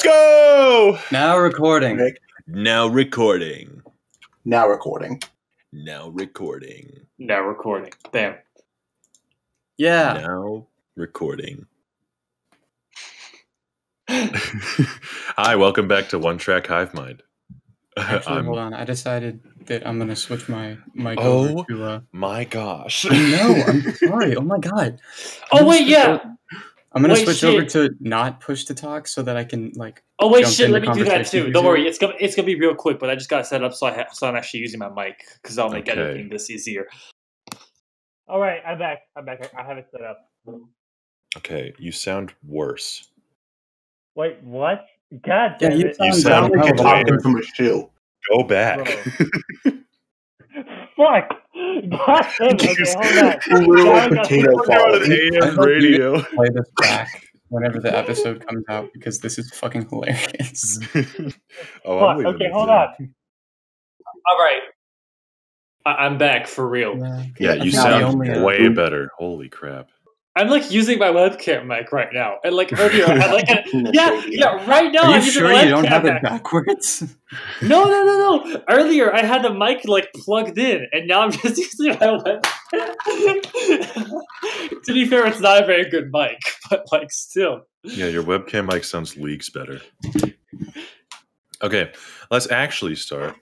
Let's go! Now recording. Rick. Now recording. Now recording. Now recording. Now recording. Damn. Yeah. Now recording. Hi, welcome back to One Track Hivemind. Actually, hold on. I decided that I'm gonna switch my mic over to. My gosh! No, I'm sorry. Oh my god. Oh wait, yeah. I'm gonna switch over to not push to talk so that I can like. Oh wait, jump shit. into Let me do that too. conversation Don't worry. easier. It's gonna be real quick, but I just gotta set up so I'm actually using my mic because I'll make editing this easier. All right, I'm back. I have it set up. Okay, you sound worse. Wait, what? God damn Yeah, it! You sound like you're way talking from a shoe. Go back. Fuck! God damn it! Okay, hold on. Literal potato On quality. AM radio. Play this back whenever the episode comes out because this is fucking hilarious. I'm leaving Okay, this hold in. on. All right, I'm back for real. Yeah, you That's sound the only- way better. Holy crap. I'm like using my webcam mic right now, and like earlier, I like yeah. Right now, Are I'm you using sure my you don't webcam have it mic. backwards? No. Earlier, I had the mic like plugged in, and now I'm just using my webcam. To be fair, it's not a very good mic, but like still. Yeah, your webcam mic sounds leagues better. Okay, let's actually start.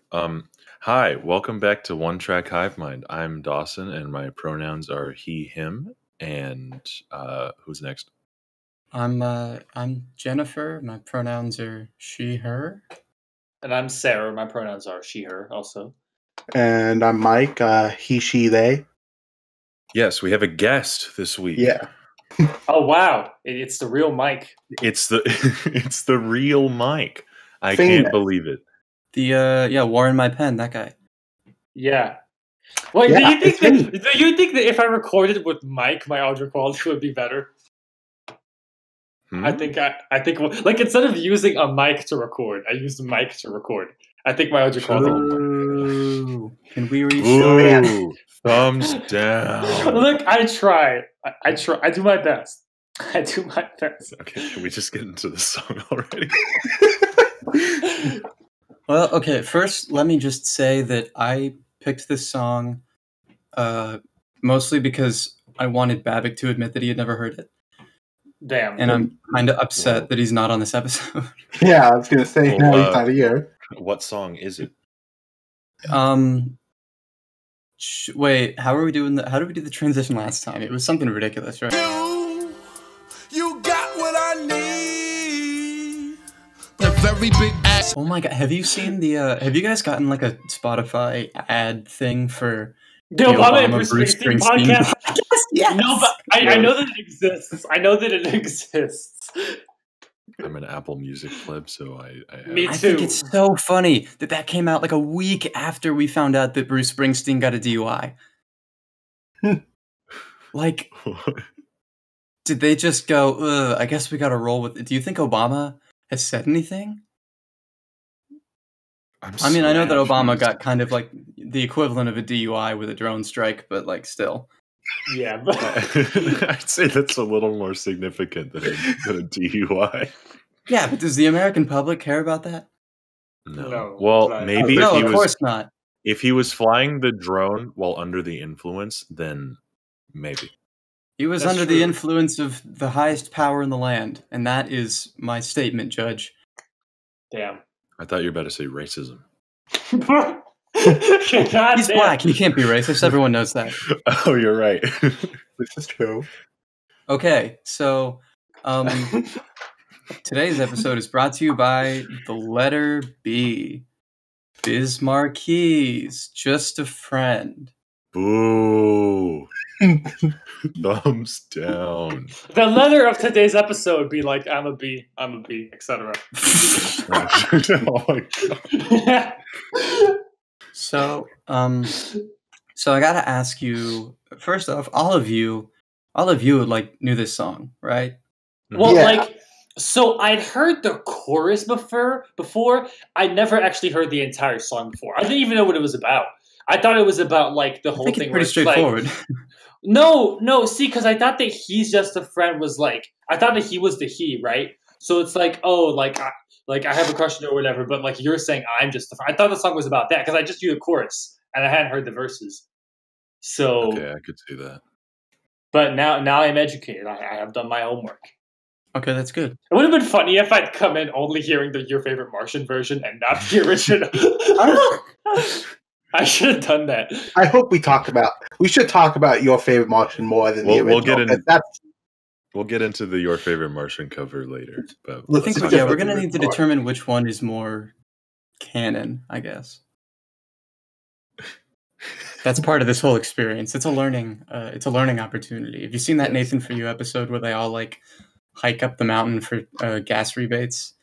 Hi, welcome back to One Track Hivemind. I'm Dawson, and my pronouns are he, him. And who's next? I'm Jennifer. My pronouns are she, her. And I'm Sarah. My pronouns are she, her. Also. And I'm Mike. He, she, they. Yes, we have a guest this week. Yeah. Oh wow! It's the real Mike. It's the it's the real Mike. I Famous. can't believe it. The Warren my pen, that guy. Yeah. Wait, Yeah, do you think that if I recorded with Mike, my audio quality would be better? Hmm? I think like instead of using a mic to record, I used a mic to record. I think my audio quality. Ooh. Can we reshow it? Ooh, thumbs down. Look, I try. I try. I do my best. I do my best. Okay, can we just get into the song already? Well, okay, first let me just say that I picked this song mostly because I wanted Babbitt to admit that he had never heard it. Damn. And I'm kind of upset that he's not on this episode. Yeah, I was going to say, Well, no, he's not here. What song is it? Wait, how did we do the transition last time? It was something ridiculous, right? You got what I need. The very big ass. Oh my god, have you guys gotten like a Spotify ad thing for The Obama and Bruce Springsteen podcast. Yes. No, but I know that it exists. I know that it exists. I'm an Apple Music pleb, so I Me I too. think it's so funny that came out like a week after we found out that Bruce Springsteen got a DUI. Like, did they just go, ugh, I guess we gotta roll with it? Do you think Obama has said anything? I mean, I know that Obama got kind of like the equivalent of a DUI with a drone strike, but like still. Yeah, but I'd say that's a little more significant than a DUI. Yeah, but does the American public care about that? No, Well, but- maybe No, if of he course was not. if he was flying the drone while under the influence, then maybe. He was That's under true. the influence of the highest power in the land, and that is my statement, Judge. damn. I thought you were about to say racism. God He's damn. black. He can't be racist. Everyone knows that. Oh, you're right. This is true. Okay, so today's episode is brought to you by the letter B. Biz Marquie's Just a Friend. Boo. Thumbs down. The letter of today's episode would be like, I'm a B, etc. Oh my God. So I gotta ask you, first off, all of you like knew this song, right? Well, Yeah. like, so I'd heard the chorus before. I never actually heard the entire song before. I didn't even know what it was about. I thought it was about like the I whole think thing. it's where pretty like- straightforward. No. See, because I thought that he's just a friend was like, I thought that he was the he, right? So it's like, oh, like like I have a crush on you or whatever, but like you're saying I'm just I thought the song was about that because I just knew the chorus and I hadn't heard the verses. So Okay, I could see that. but now I'm educated. I have done my homework. Okay, that's good. It would have been funny if I'd come in only hearing the Your Favorite Martian version and not the original. I should have done that. I hope we should talk about Your Favorite Martian more than the original. We'll get into the Your Favorite Martian cover later. But I think we're going to need to determine which one is more canon, I guess. That's part of this whole experience. It's a learning opportunity. Have you seen that Nathan For You episode where they all like hike up the mountain for gas rebates?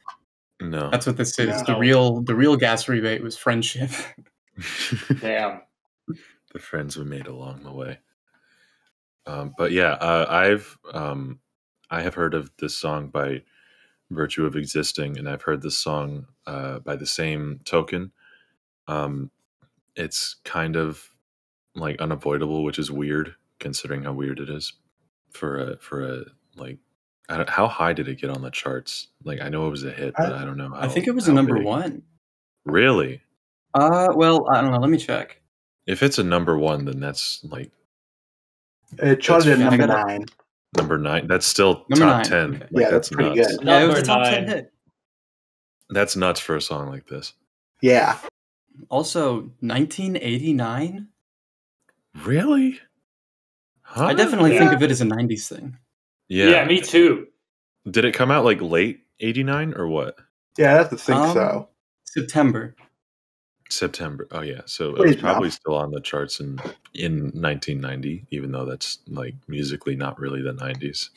No. That's what this is. The real gas rebate was friendship. Damn. The friends we made along the way. But yeah, I have heard of this song by virtue of existing, and I've heard this song by the same token. It's kind of like unavoidable, which is weird considering how weird it is for a like. How high did it get on the charts? Like I know it was a hit, but I don't know. I think it was a number one. Really? Well, I don't know. Let me check. If it's a number one, then that's like it charted at number 9. Number 9. That's still number top 9. 10. Okay. Like, yeah, that's pretty nuts. good. Yeah, it was a top 10 hit. That's nuts for a song like this. Yeah. Also, 1989. Really? Huh? I definitely think of it as a 90s thing. Yeah, me too. Did it come out like late 89 or what? Yeah, I have to think so. September. Oh yeah, so it was probably still on the charts in 1990, even though that's like musically not really the 90s.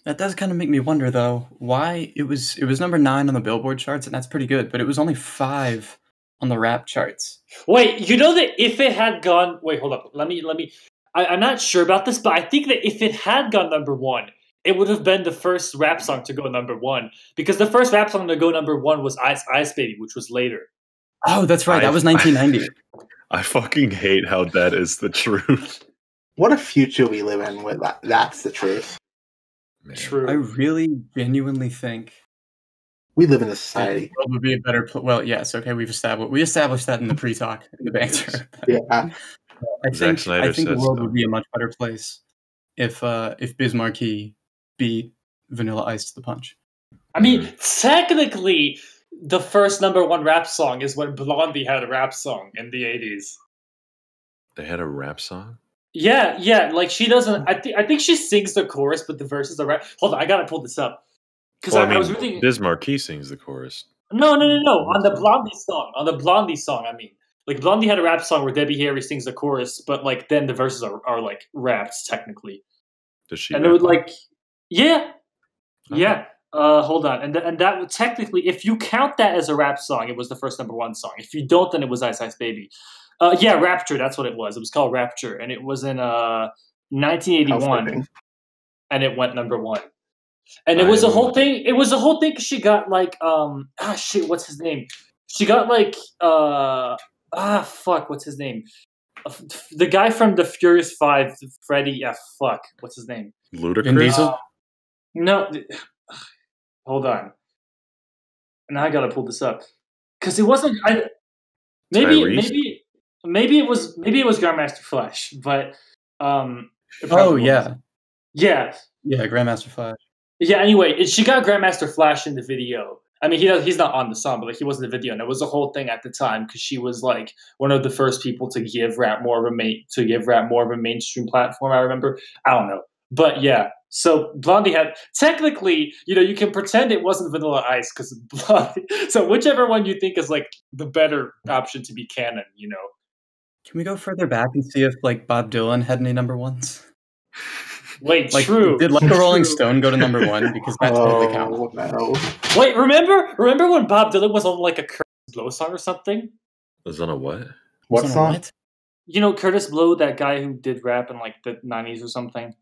That does kind of make me wonder though why it was number 9 on the Billboard charts, and that's pretty good, but it was only 5 on the rap charts. Wait, you know that if it had gone, wait, hold up, let me. I'm not sure about this, but I think that if it had gone number 1, it would have been the first rap song to go number 1, because the first rap song to go number 1 was Ice Baby, which was later. Oh, that's right. That was 1990. I fucking hate how that is the truth. What a future we live in where that's the truth. Man. True. I really genuinely think we live in a society. The world would be a better well, yes, okay, we established that in the pre-talk, in the banter. Yeah. I think the world would be a much better place if Biz Markie beat Vanilla Ice to the punch. I mean, technically, the first number 1 rap song is when Blondie had a rap song in the 80s. They had a rap song? Yeah. Like she doesn't. I think she sings the chorus, but the verses are rap. Hold on, I gotta pull this up because I was reading. Biz Markie sings the chorus. No. On the Blondie song, I mean, like Blondie had a rap song where Debbie Harry sings the chorus, but like then the verses are like raps technically. Does she? And it would like, yeah. Hold on, and that would technically, if you count that as a rap song, it was the first number 1 song. If you don't, then it was Ice Ice Baby. Yeah, Rapture. That's what it was. It was called Rapture, and it was in 1981, and it went number 1. And it was a whole thing. It was a whole thing because she got like what's his name? She got like what's his name? The guy from the Furious 5, Freddie. What's his name? Ludacris. Vin Diesel? No. Hold on. Now I gotta pull this up because it wasn't. Maybe it was Grandmaster Flash, but yeah, Grandmaster Flash. Yeah. Anyway, she got Grandmaster Flash in the video. I mean, he's not on the song, but like he was in the video, and it was a whole thing at the time because she was like one of the first people to give rap more of a mainstream platform. I remember. I don't know, but yeah. So Blondie had technically, you can pretend it wasn't Vanilla Ice because Blondie. So whichever one you think is like the better option to be canon, Can we go further back and see if like Bob Dylan had any number 1s? Wait, like, true. Did Like a Rolling Stone go to number 1? Because that totally counts. No. Wait, remember when Bob Dylan was on like a Curtis Blow song or something? Was on a what? What song? Curtis Blow, that guy who did rap in like the 90s or something.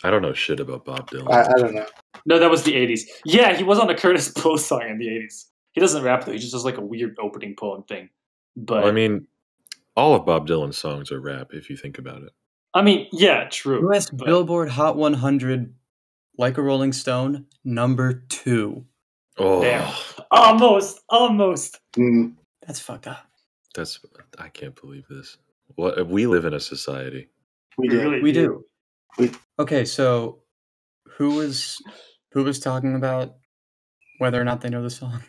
I don't know shit about Bob Dylan. I don't know. No, that was the 80s. Yeah, he was on a Curtis Blow song in the 80s. He doesn't rap though. He just does like a weird opening poem thing. But well, I mean, all of Bob Dylan's songs are rap if you think about it. I mean, yeah, true. US Billboard Hot 100, Like a Rolling Stone, number 2. Oh, Damn. Almost. Mm. That's fucked up. I can't believe this. What we live in a society. We We do. really We do. Okay, so who was talking about whether or not they know the song?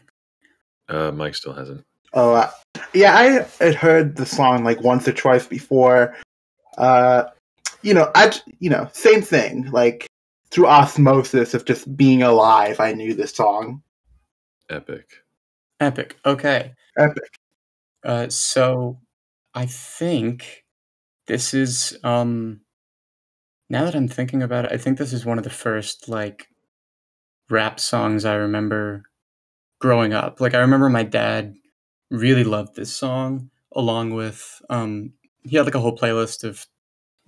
Mike still hasn't. Oh, yeah, I had heard the song like once or twice before. Same thing. Like through osmosis of just being alive, I knew this song. Epic. Okay. Epic. So I think this is now that I'm thinking about it, I think this is one of the first like rap songs I remember growing up. Like I remember my dad really loved this song along with he had like a whole playlist of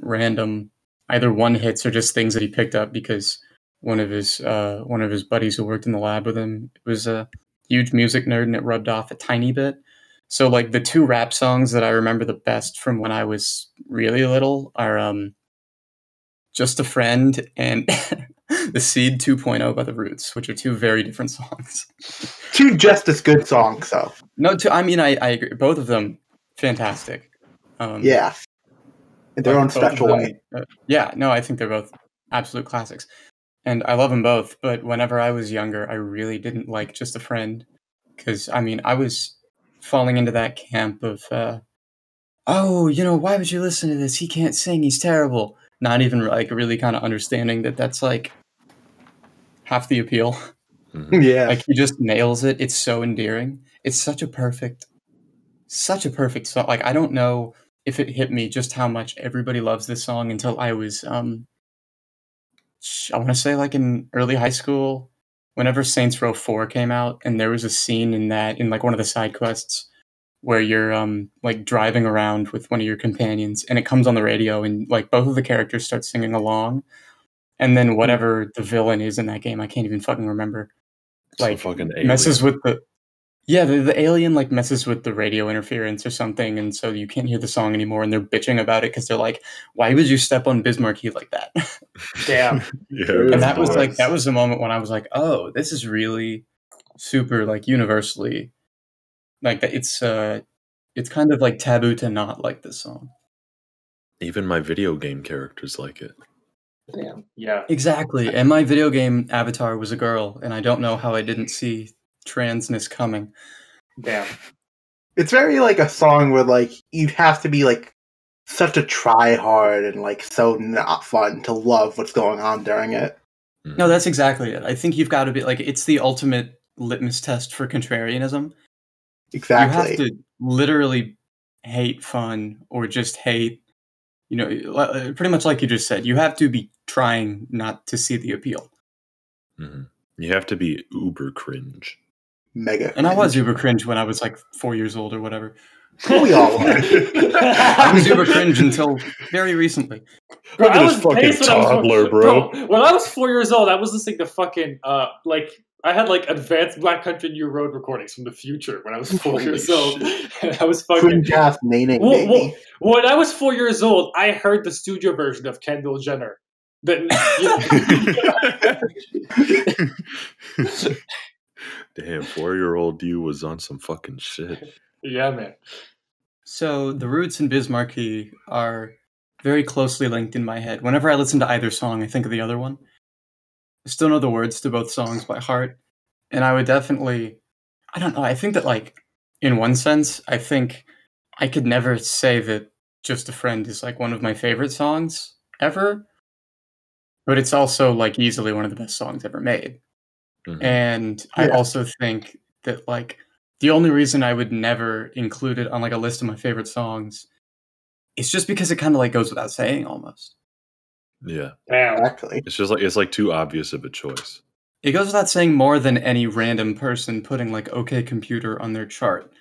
random either one hits or just things that he picked up because one of his buddies who worked in the lab with him was a huge music nerd and it rubbed off a tiny bit. So like the two rap songs that I remember the best from when I was really little are Just a Friend and The Seed 2.0 by The Roots, which are two very different songs. Two just as good songs, though. No, I agree. Both of them fantastic. Yeah. In their own special way. I think they're both absolute classics. And I love them both, but whenever I was younger, I really didn't like Just a Friend. Because, I was falling into that camp of, why would you listen to this? He can't sing, he's terrible. Not even, like, really kind of understanding that that's, like, half the appeal. Mhm. Yeah. Like, he just nails it. It's so endearing. It's such a perfect song. Like, I don't know if it hit me just how much everybody loves this song until I was, I want to say like in early high school, whenever Saints Row 4 came out, and there was a scene in like one of the side quests where you're like driving around with one of your companions and it comes on the radio and like both of the characters start singing along. And then whatever the villain is in that game, I can't even fucking remember. Like fucking alien. messes with the alien like messes with the radio interference or something, and so you can't hear the song anymore. And they're bitching about it because they're like, "Why would you step on Biz Markie like that?" Damn. Yeah, And that was nice. that was the moment when I was like, "Oh, this is really super like universally like that." It's kind of like taboo to not like this song. Even my video game characters like it. Damn. Yeah. Exactly. And my video game avatar was a girl, and I don't know how I didn't see transness coming. Damn. It's very like a song where like you'd have to be like such a try hard and like so not fun to love what's going on during it. No, that's exactly it. I think you've got to be like, it's the ultimate litmus test for contrarianism. Exactly. You have to literally hate fun or just hate, pretty much like you just said, you have to be trying not to see the appeal. Mm-hmm. You have to be uber cringe. Mega. And I was uber cringe when I was like 4 years old or whatever. We all were. I was uber cringe until very recently. Look at I this was fucking based when I was toddler, bro. When I was 4 years old, I was listening to fucking like I had like advanced Black Country New Road recordings from the future when I was 4 years old. And I was fucking Dreamcast naming baby. when I was 4 years old, I heard the studio version of Kendall Jenner. Damn, 4-year-old you was on some fucking shit. Yeah, man. So the Roots and Biz Markie are very closely linked in my head. Whenever I listen to either song, I think of the other one. I still know the words to both songs by heart. And I would definitely, I don't know, I think that like, in one sense, I think I could never say that Just a Friend is like one of my favorite songs ever. But it's also like easily one of the best songs ever made. Mhm. And I also think that like the only reason I would never include it on like a list of my favorite songs is just because it kind of like goes without saying almost. Yeah, Damn. Exactly. it's like too obvious of a choice. It goes without saying more than any random person putting like OK Computer on their chart.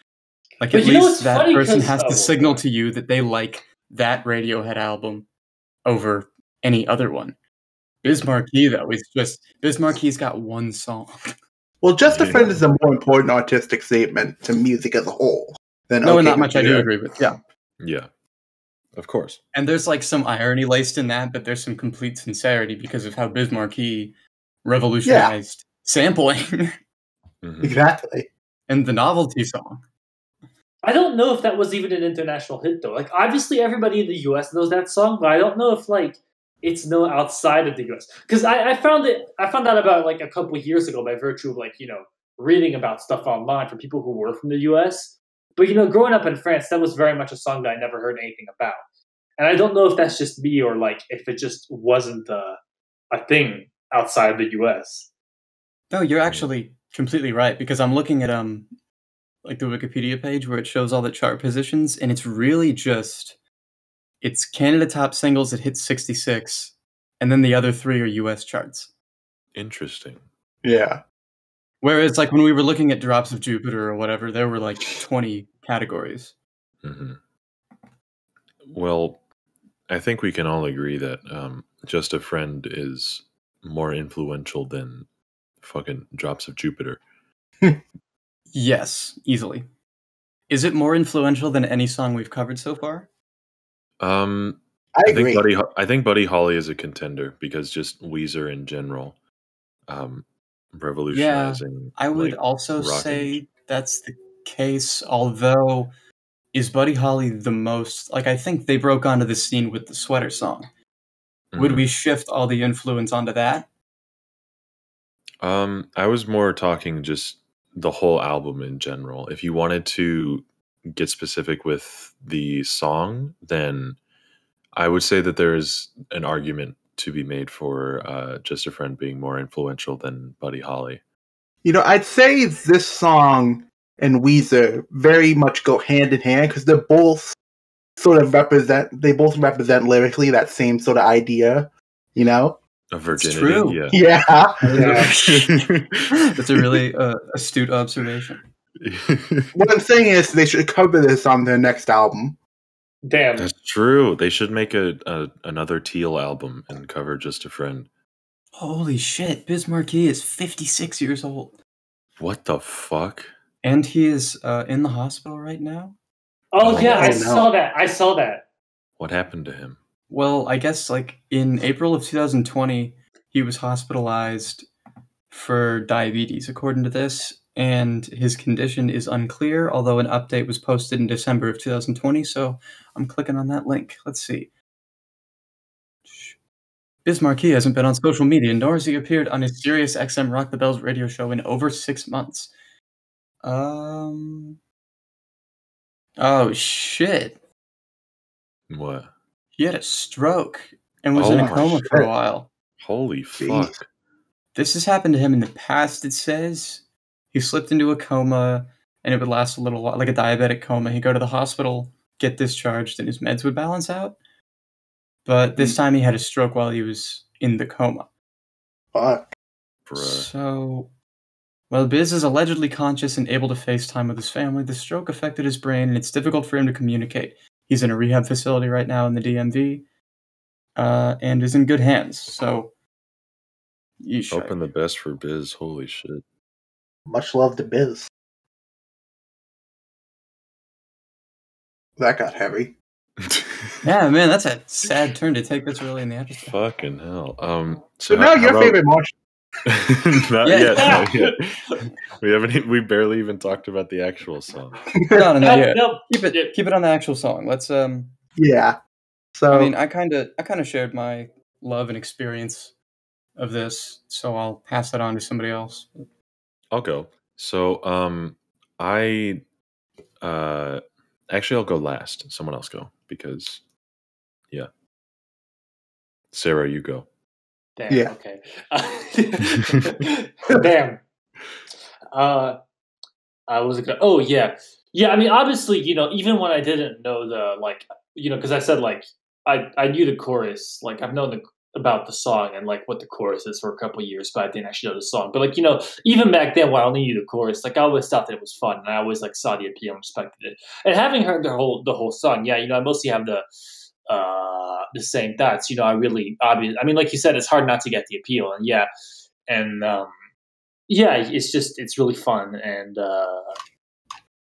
Like But at you know least what's that funny, person 'cause- has oh, to signal okay. to you that they like that Radiohead album over any other one. Biz Markie though, Biz Markie's got one song. Well, Just a Yeah. Friend is a more important artistic statement to music as a whole than No, OK and not much I do Computer. agree with. Yeah. Yeah, of course. And there's like some irony laced in that, but there's some complete sincerity because of how Biz Markie revolutionized sampling. Exactly. And the novelty song. I don't know if that was even an international hit though. Like obviously everybody in the US knows that song, but I don't know if like it's known outside of the US. Because I found out about it like a couple of years ago by virtue of like, reading about stuff online from people who were from the US. But growing up in France, that was very much a song that I never heard anything about. And I don't know if that's just me or like if it just wasn't a thing outside the US. No, you're actually completely right, because I'm looking at like the Wikipedia page where it shows all the chart positions, and it's really just it's Canada top singles that hit 66, and then the other 3 are US charts. Interesting. Yeah. Whereas like when we were looking at Drops of Jupiter or whatever, there were like 20 categories. Mm-hmm. Well, I think we can all agree that Just a Friend is more influential than fucking Drops of Jupiter. Yes, easily. Is it more influential than any song we've covered so far? I I agree. think Buddy Holly is a contender because just Weezer in general, revolutionizing. I would like, also rock say that's the case, although is Buddy Holly the most... Like, I think they broke onto the scene with the Sweater song. Would we shift all the influence onto that? I was more talking just the whole album in general. If you wanted to get specific with the song, then I would say that there is an argument to be made for Just a Friend being more influential than Buddy Holly. I'd say this song and Weezer very much go hand in hand because they're both they both represent lyrically that same sort of idea, Of virginity, true. yeah. That's a really astute observation. What I'm saying is they should cover this on their next album. Damn. That's true. They should make another Teal album and cover Just a Friend. Holy shit, Biz Markie is 56 years old. What the fuck? And he is in the hospital right now? Oh yeah, I no. saw that. What happened to him? Well, I guess like in April of 2020, he was hospitalized for diabetes, according to this, and his condition is unclear, although an update was posted in December of 2020, so I'm clicking on that link. Let's see. Biz Markie hasn't been on social media, nor has he appeared on his Sirius XM Rock the Bells radio show in over 6 months. Oh, shit. What? He had a stroke and was in a coma for a while. Holy fuck. This has happened to him in the past, it says. He slipped into a coma, and it would last a little while, like a diabetic coma. He'd go to the hospital, get discharged, and his meds would balance out. But this time he had a stroke while he was in the coma. Fuck. Bruh. So, while Biz is allegedly conscious and able to FaceTime with his family, the stroke affected his brain, and it's difficult for him to communicate. He's in a rehab facility right now in the DMV, and is in good hands. So, Hoping the best for Biz. Holy shit. Much love to Biz. That got heavy. Yeah, man, that's a sad turn to take this early in the episode. Fucking hell. So now your favorite Martian. Not yet. We barely even talked about the actual song. No, yeah. No. Keep it on the actual song. Let's Yeah. So I mean, I kind of shared my love and experience of this, so I'll pass that on to somebody else. I'll go. So, actually I'll go last. Someone else go because, yeah. Sarah, you go. Damn. Yeah. Okay. Damn. I was gonna. Oh yeah. I mean, obviously, even when I didn't know because I said I knew the chorus. Like I've known about the song and like what the chorus is for a couple of years, but I didn't actually know the song. But even back then, when I only knew the chorus, I always thought that it was fun, and I always saw the appeal and respected it. And having heard the whole song, I mostly have the same thoughts. I really obvious. I mean, like you said, it's hard not to get the appeal, and it's really fun, and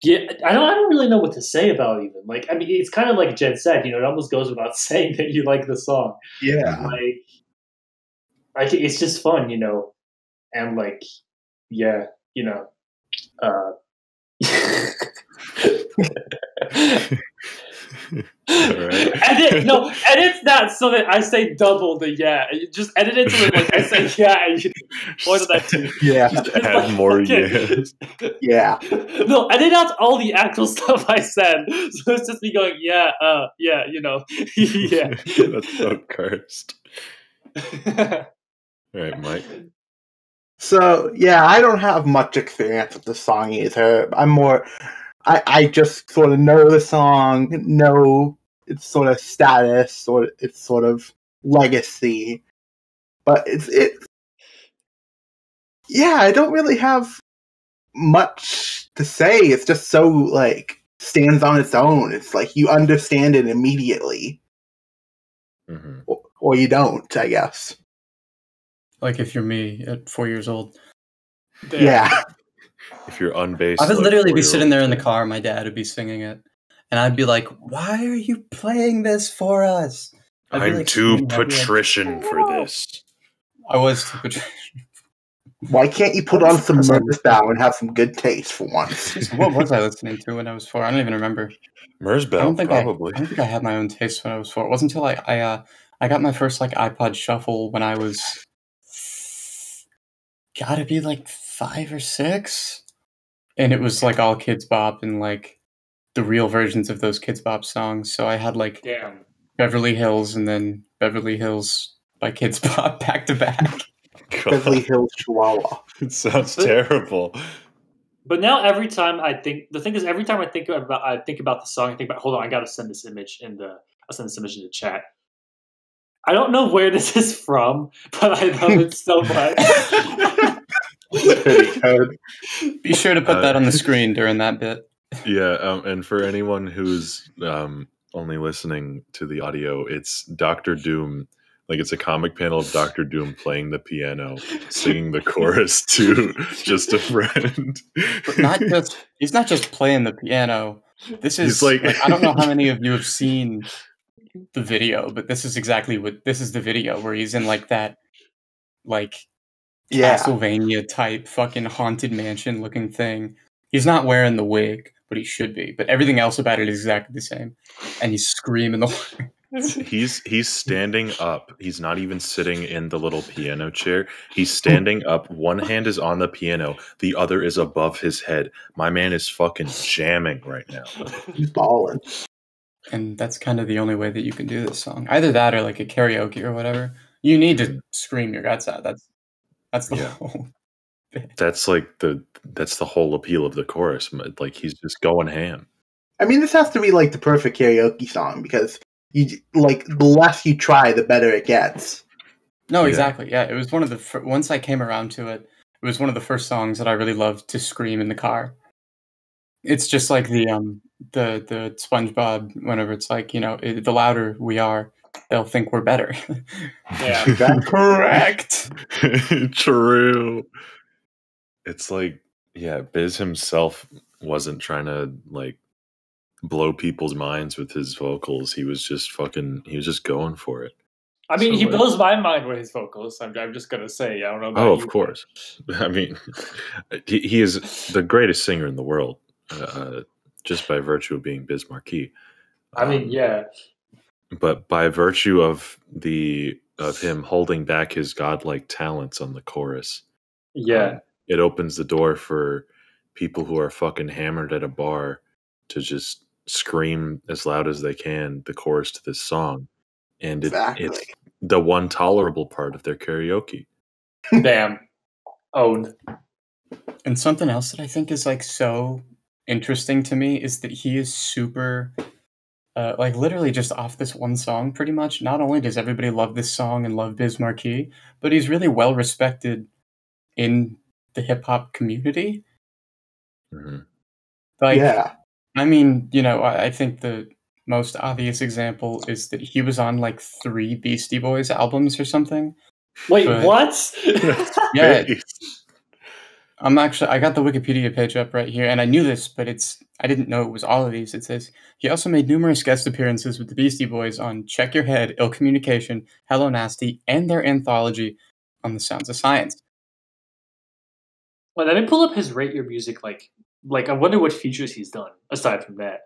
I don't really know what to say about it even. Like, I mean, it's kind of like Jen said, it almost goes without saying that you like the song. Yeah. It's just fun, and Uh, edit that so that I say double the yeah. Just edit it so that like I say yeah and you more than that too. Yeah. Just add more yes. Yeah. No, edit out all the actual stuff I said. So it's just me going, yeah, yeah, yeah. That's so cursed. All right, Mike. So yeah, I don't have much experience with the song either. I just sort of know the song, know its sort of status or its sort of legacy, but yeah, I don't really have much to say. It's just so like stands on its own. It's like you understand it immediately, or you don't, I guess. Like if you're me at 4 years old. Yeah. If you're unbased, I would literally be 4-year-old sitting there in the kid. car, my dad would be singing it, and I'd be like, "Why are you playing this for us?" I'm too patrician for this. I was too patrician. Why can't you put on some Merzbow and have some good taste for once? Jeez, what was I listening to when I was 4? I don't even remember. Merzbow, probably. I don't think I had my own taste when I was 4. It wasn't until I got my first like iPod Shuffle when I was gotta be like 5 or 6, and it was like all Kids Bop and like the real versions of those Kids Bop songs. So I had like Beverly Hills and then Beverly Hills by Kids Bop back to back. Beverly Hills Chihuahua. It sounds terrible. But now every time I think the thing is every time I think about the song, I think about hold on, I gotta send this image in the chat. I don't know where this is from, but I love it so much. Pretty good. Be sure to put that on the screen during that bit. Yeah, and for anyone who's only listening to the audio, it's Dr. Doom. Like it's a comic panel of Dr. Doom playing the piano, singing the chorus to "Just a Friend." But he's not just playing the piano. This is like I don't know how many of you have seen the video, but this is the video where he's in like that like Castlevania type fucking haunted mansion looking thing. He's not wearing the wig, but he should be. But everything else about it is exactly the same. And he's screaming the He's standing up. He's not even sitting in the little piano chair. He's standing up. One hand is on the piano. The other is above his head. My man is fucking jamming right now. He's balling. And that's kind of the only way that you can do this song. Either that or like a karaoke or whatever. You need to scream your guts out. That's the whole bit. That's the whole appeal of the chorus. Like he's just going ham. I mean, this has to be like the perfect karaoke song because you like the less you try, the better it gets. No, exactly. Yeah, it was one of the once I came around to it, it was one of the first songs that I really loved to scream in the car. It's just like the SpongeBob whenever it's like, the louder we are, they'll think we're better. Yeah, that's correct. True. It's like, yeah, Biz himself wasn't trying to like blow people's minds with his vocals. He was just going for it. I mean, he blows my mind with his vocals. I'm just gonna say, I don't know about of course. I mean, he is the greatest singer in the world, just by virtue of being Biz Markie. I mean, yeah. But by virtue of him holding back his godlike talents on the chorus, it opens the door for people who are fucking hammered at a bar to just scream as loud as they can the chorus to this song, and it's the one tolerable part of their karaoke. Damn. Owned. And something else that I think is like so interesting to me is that he is super like literally just off this one song pretty much. Not only does everybody love this song and love Biz Markie, but he's really well respected in the hip hop community. Mm-hmm. Like, I mean, I think the most obvious example is that he was on like 3 Beastie Boys albums or something. Wait, what? Yeah. I got the Wikipedia page up right here, and I knew this, but I didn't know it was all of these. It says, he also made numerous guest appearances with the Beastie Boys on Check Your Head, Ill Communication, Hello Nasty, and their anthology on the Sounds of Science. Well, let me pull up his Rate Your Music. Like I wonder what features he's done aside from that.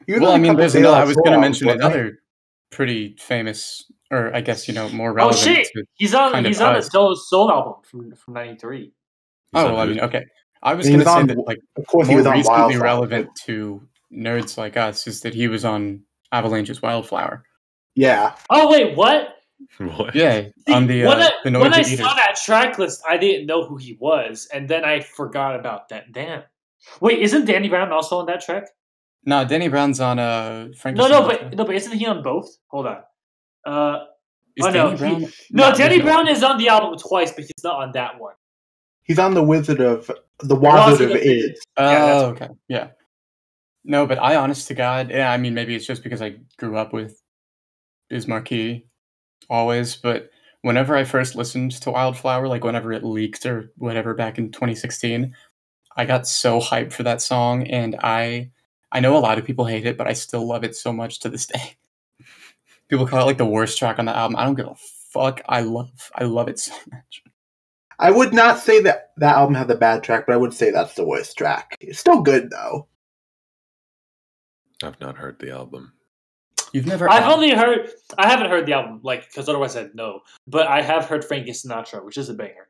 Well, I mean, there's another. I was going to mention another pretty famous, or I guess more Oh relevant. shit! To He's on kind of a us. soul album from '93. Oh, well, I mean, okay. I was going to say that, like, of course, he more was on recently Wildflower. relevant to nerds like us is that he was on Avalanche's Wildflower. Yeah. Oh wait, what? What? Yeah, See, on the when I Noisy saw Eaters. that track list, I didn't know who he was, and then I forgot about that. Damn. Wait, isn't Danny Brown also on that track? No, Danny Brown's on Frankie No, Sinatra. but isn't he on both? Hold on. Is oh Danny no, Brown? Danny Brown is on the album twice, but he's not on that one. He's on the Wizard of Wizard of of Iz. Oh, okay, yeah. No, but I, honest to God, yeah, I mean, maybe it's just because I grew up with Biz Markie always, but whenever I first listened to Wildflower, like whenever it leaked or whatever back in 2016, I got so hyped for that song, and I know a lot of people hate it, but I still love it so much to this day. People call it like the worst track on the album. I don't give a fuck. I love it so much. I would not say that album has a bad track, but I would say that's the worst track. It's still good though. I've not heard the album. You've never? I haven't heard the album, like, because otherwise I'd know. But I have heard Frankie Sinatra, which is a banger.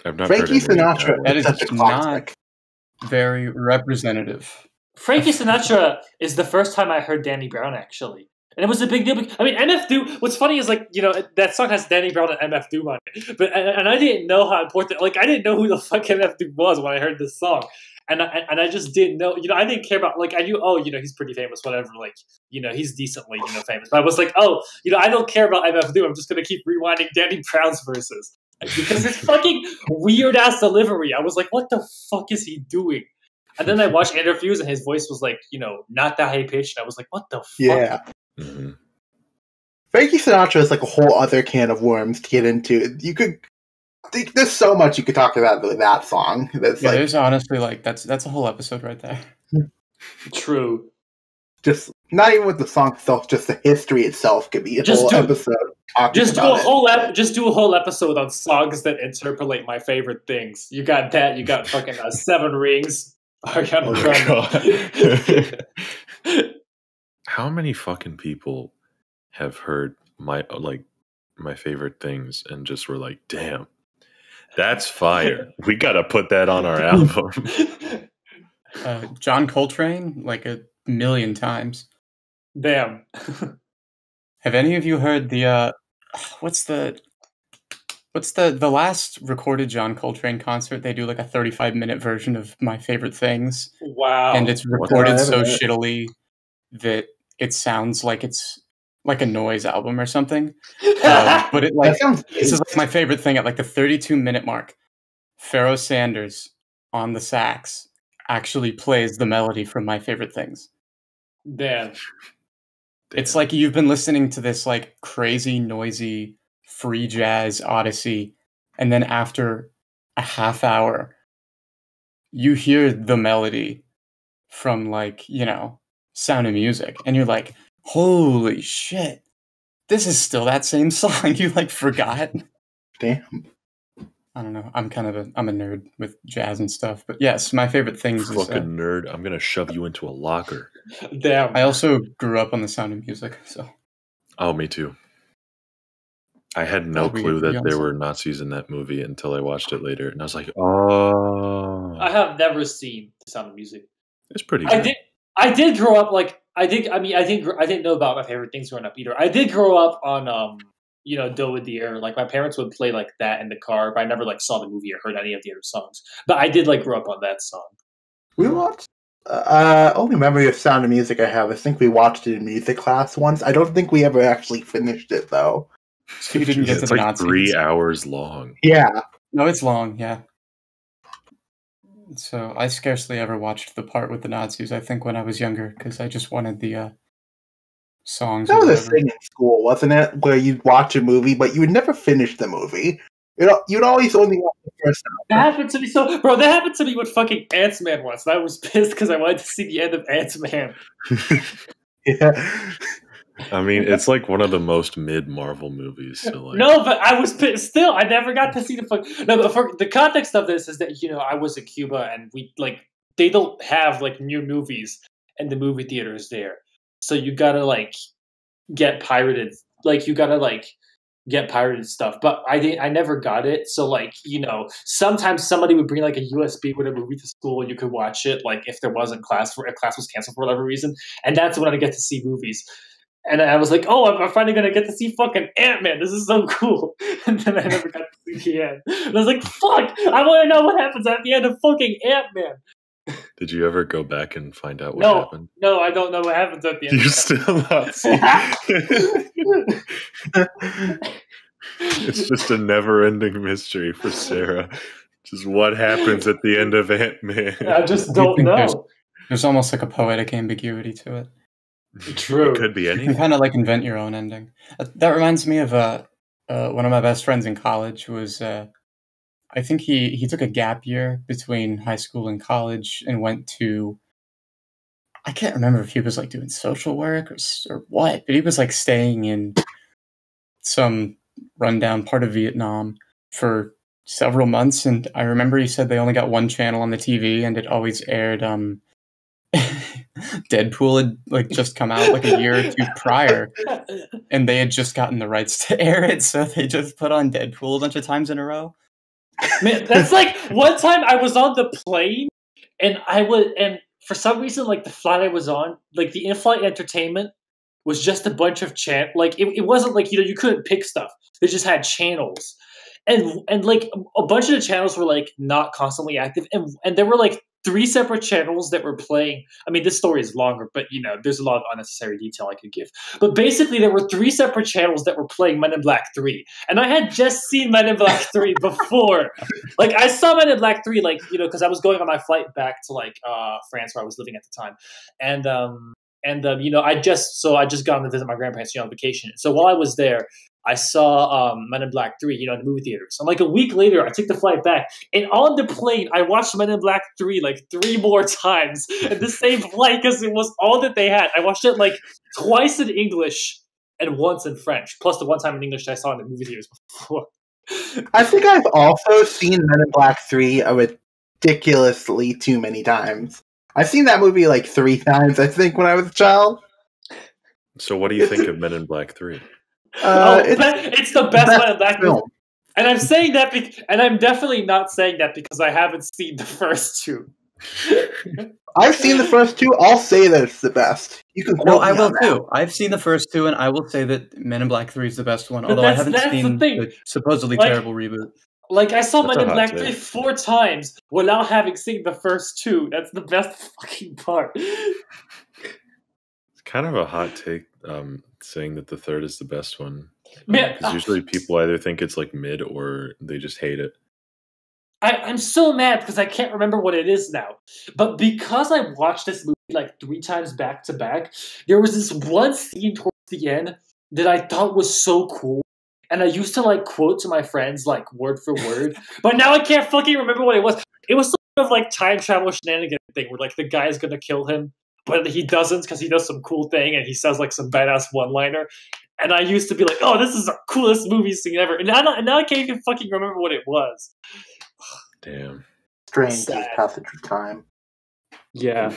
I've not Frankie heard any Sinatra. That is such a classic. not very representative. Frankie Sinatra is the first time I heard Danny Brown, actually. And it was a big deal. I mean, MF Doom, what's funny is, like, that song has Danny Brown and MF Doom on it. But, and I didn't know how important, like, I didn't know who the fuck MF Doom was when I heard this song. And I just didn't know, I didn't care about, like, I knew, he's pretty famous, whatever, like, he's decently, famous. But I was like, I don't care about MF Doom. I'm just going to keep rewinding Danny Brown's verses. Because it's fucking weird-ass delivery. I was like, what the fuck is he doing? And then I watched interviews, and his voice was, like, not that high-pitched. And I was like, what the fuck? Yeah. Mm-hmm. Frankie Sinatra is like a whole other can of worms to get into. There's so much you could talk about with that song. There's honestly, like, that's a whole episode right there. True. Just not even with the song itself, just the history itself could be a whole episode. Just do a whole episode on songs that interpolate my favorite things. You got that. You got fucking Seven Rings. How many fucking people have heard my favorite things and just were like, damn, that's fire. We gotta put that on our album. John Coltrane, like 1,000,000 times. Damn. Have any of you heard the what's the last recorded John Coltrane concert? They do like a 35-minute version of My Favorite Things. Wow. And it's recorded so shittily that it sounds like it's like a noise album or something. But it this is like my favorite thing at like the 32-minute mark. Pharoah Sanders on the sax actually plays the melody from My Favorite Things. Damn. It's like you've been listening to this like crazy, noisy, free jazz odyssey, and then after a half hour, you hear the melody from like, Sound of Music, and you're like, holy shit, this is still that same song. You like forgot. Damn. I don't know. I'm a nerd with jazz and stuff, but yes, my favorite things. Fucking nerd! I'm gonna shove you into a locker. Damn. I also grew up on the Sound of Music, so. Oh, me too. I had no clue that there were Nazis in that movie until I watched it later, and I was like, "Oh." I have never seen The Sound of Music. It's pretty good. I did grow up like I didn't know about My Favorite Things growing up either. I did grow up on Doe with the Air. Like my parents would play like that in the car, but I never like saw the movie or heard any of the other songs. But I did like grow up on that song. We watched. Only memory of Sound of Music I have. I think we watched it in music class once. I don't think we ever actually finished it though. So you didn't get to it's the like Nazis. 3 hours long. Yeah. No, it's long. Yeah. So I scarcely ever watched the part with the Nazis. I think when I was younger, because I just wanted the songs. That was a thing in school, wasn't it? Where you'd watch a movie, but you would never finish the movie. You'd always only watch the first hour. That happened to me. That happened to me with fucking Ant-Man once. And I was pissed because I wanted to see the end of Ant-Man. Yeah. I mean, it's like one of the most mid Marvel movies. So like, No, but I was still. I never got to see the fuck. No, but for the context of this is that I was in Cuba and we they don't have like new movies in the movie theaters there, so you gotta like get pirated. Like you gotta like get pirated stuff. But I never got it. So like sometimes somebody would bring like a USB with a movie to school and you could watch it. Like if there wasn't class if class was canceled for whatever reason, and that's when I get to see movies. And I was like, oh, I'm finally going to get to see fucking Ant-Man. This is so cool. And then I never got to see the end. And I was like, fuck, I want to know what happens at the end of fucking Ant-Man. did you ever go back and find out what happened? No, I don't know what happens at the end. You still not seen It's just a never-ending mystery for Sarah. Just what happens at the end of Ant-Man. I just don't know. There's almost like a poetic ambiguity to it. True. It could be You anything. can kind of like invent your own ending. That reminds me of one of my best friends in college was I think he took a gap year between high school and college and went to, I can't remember if he was like doing social work or what, but he was like staying in some rundown part of Vietnam for several months. And I remember he said they only got one channel on the TV and it always aired Deadpool had like just come out like a year or two prior, and they had just gotten the rights to air it, so they just put on Deadpool a bunch of times in a row. Man, that's like one time I was on the plane and and for some reason like the flight I was on, like the in-flight entertainment was just a bunch of like it wasn't like you couldn't pick stuff. They just had channels. And like a bunch of the channels were like not constantly active and there were like 3 separate channels that were playing. I mean, this story is longer, but there's a lot of unnecessary detail I could give. But basically, there were 3 separate channels that were playing Men in Black 3, and I had just seen Men in Black 3 before. Like, I saw Men in Black 3, like because I was going on my flight back to like France, where I was living at the time, and I just got to visit my grandparents on vacation. So while I was there, I saw Men in Black 3, in the movie theaters. And like a week later, I took the flight back. And on the plane, I watched Men in Black 3 like 3 more times in the same flight because it was all that they had. I watched it like twice in English and once in French, plus the one time in English that I saw in the movie theaters before. I think I've also seen Men in Black 3 a ridiculously too many times. I've seen that movie like 3 times, I think, when I was a child. So what do you think of Men in Black 3? It's the best Men in Black film. And I'm saying that, and I'm definitely not saying that because I haven't seen the first 2. I've seen the first 2. I'll say that it's the best. You can quote I me will on that. too. I've seen the first 2, and I will say that Men in Black 3 is the best one. Although I haven't seen the supposedly terrible reboot. Like, I saw Men in Black take. 3 4 times without having seen the first 2. That's the best fucking part. It's kind of a hot take, saying that the third is the best one. Because usually people either think it's like mid or they just hate it. I'm so mad because I can't remember what it is now. But because I watched this movie like 3 times back to back, there was this one scene towards the end that I thought was so cool. And I used to like quote to my friends like word for word. But now I can't fucking remember what it was. It was sort of like time travel shenanigan thing where like the guy's gonna kill him, but he doesn't because he does some cool thing and he says like some badass one-liner. And I used to be like, oh, this is the coolest movie scene ever. And now I can't even fucking remember what it was. Damn. Strange passage of time. Yeah.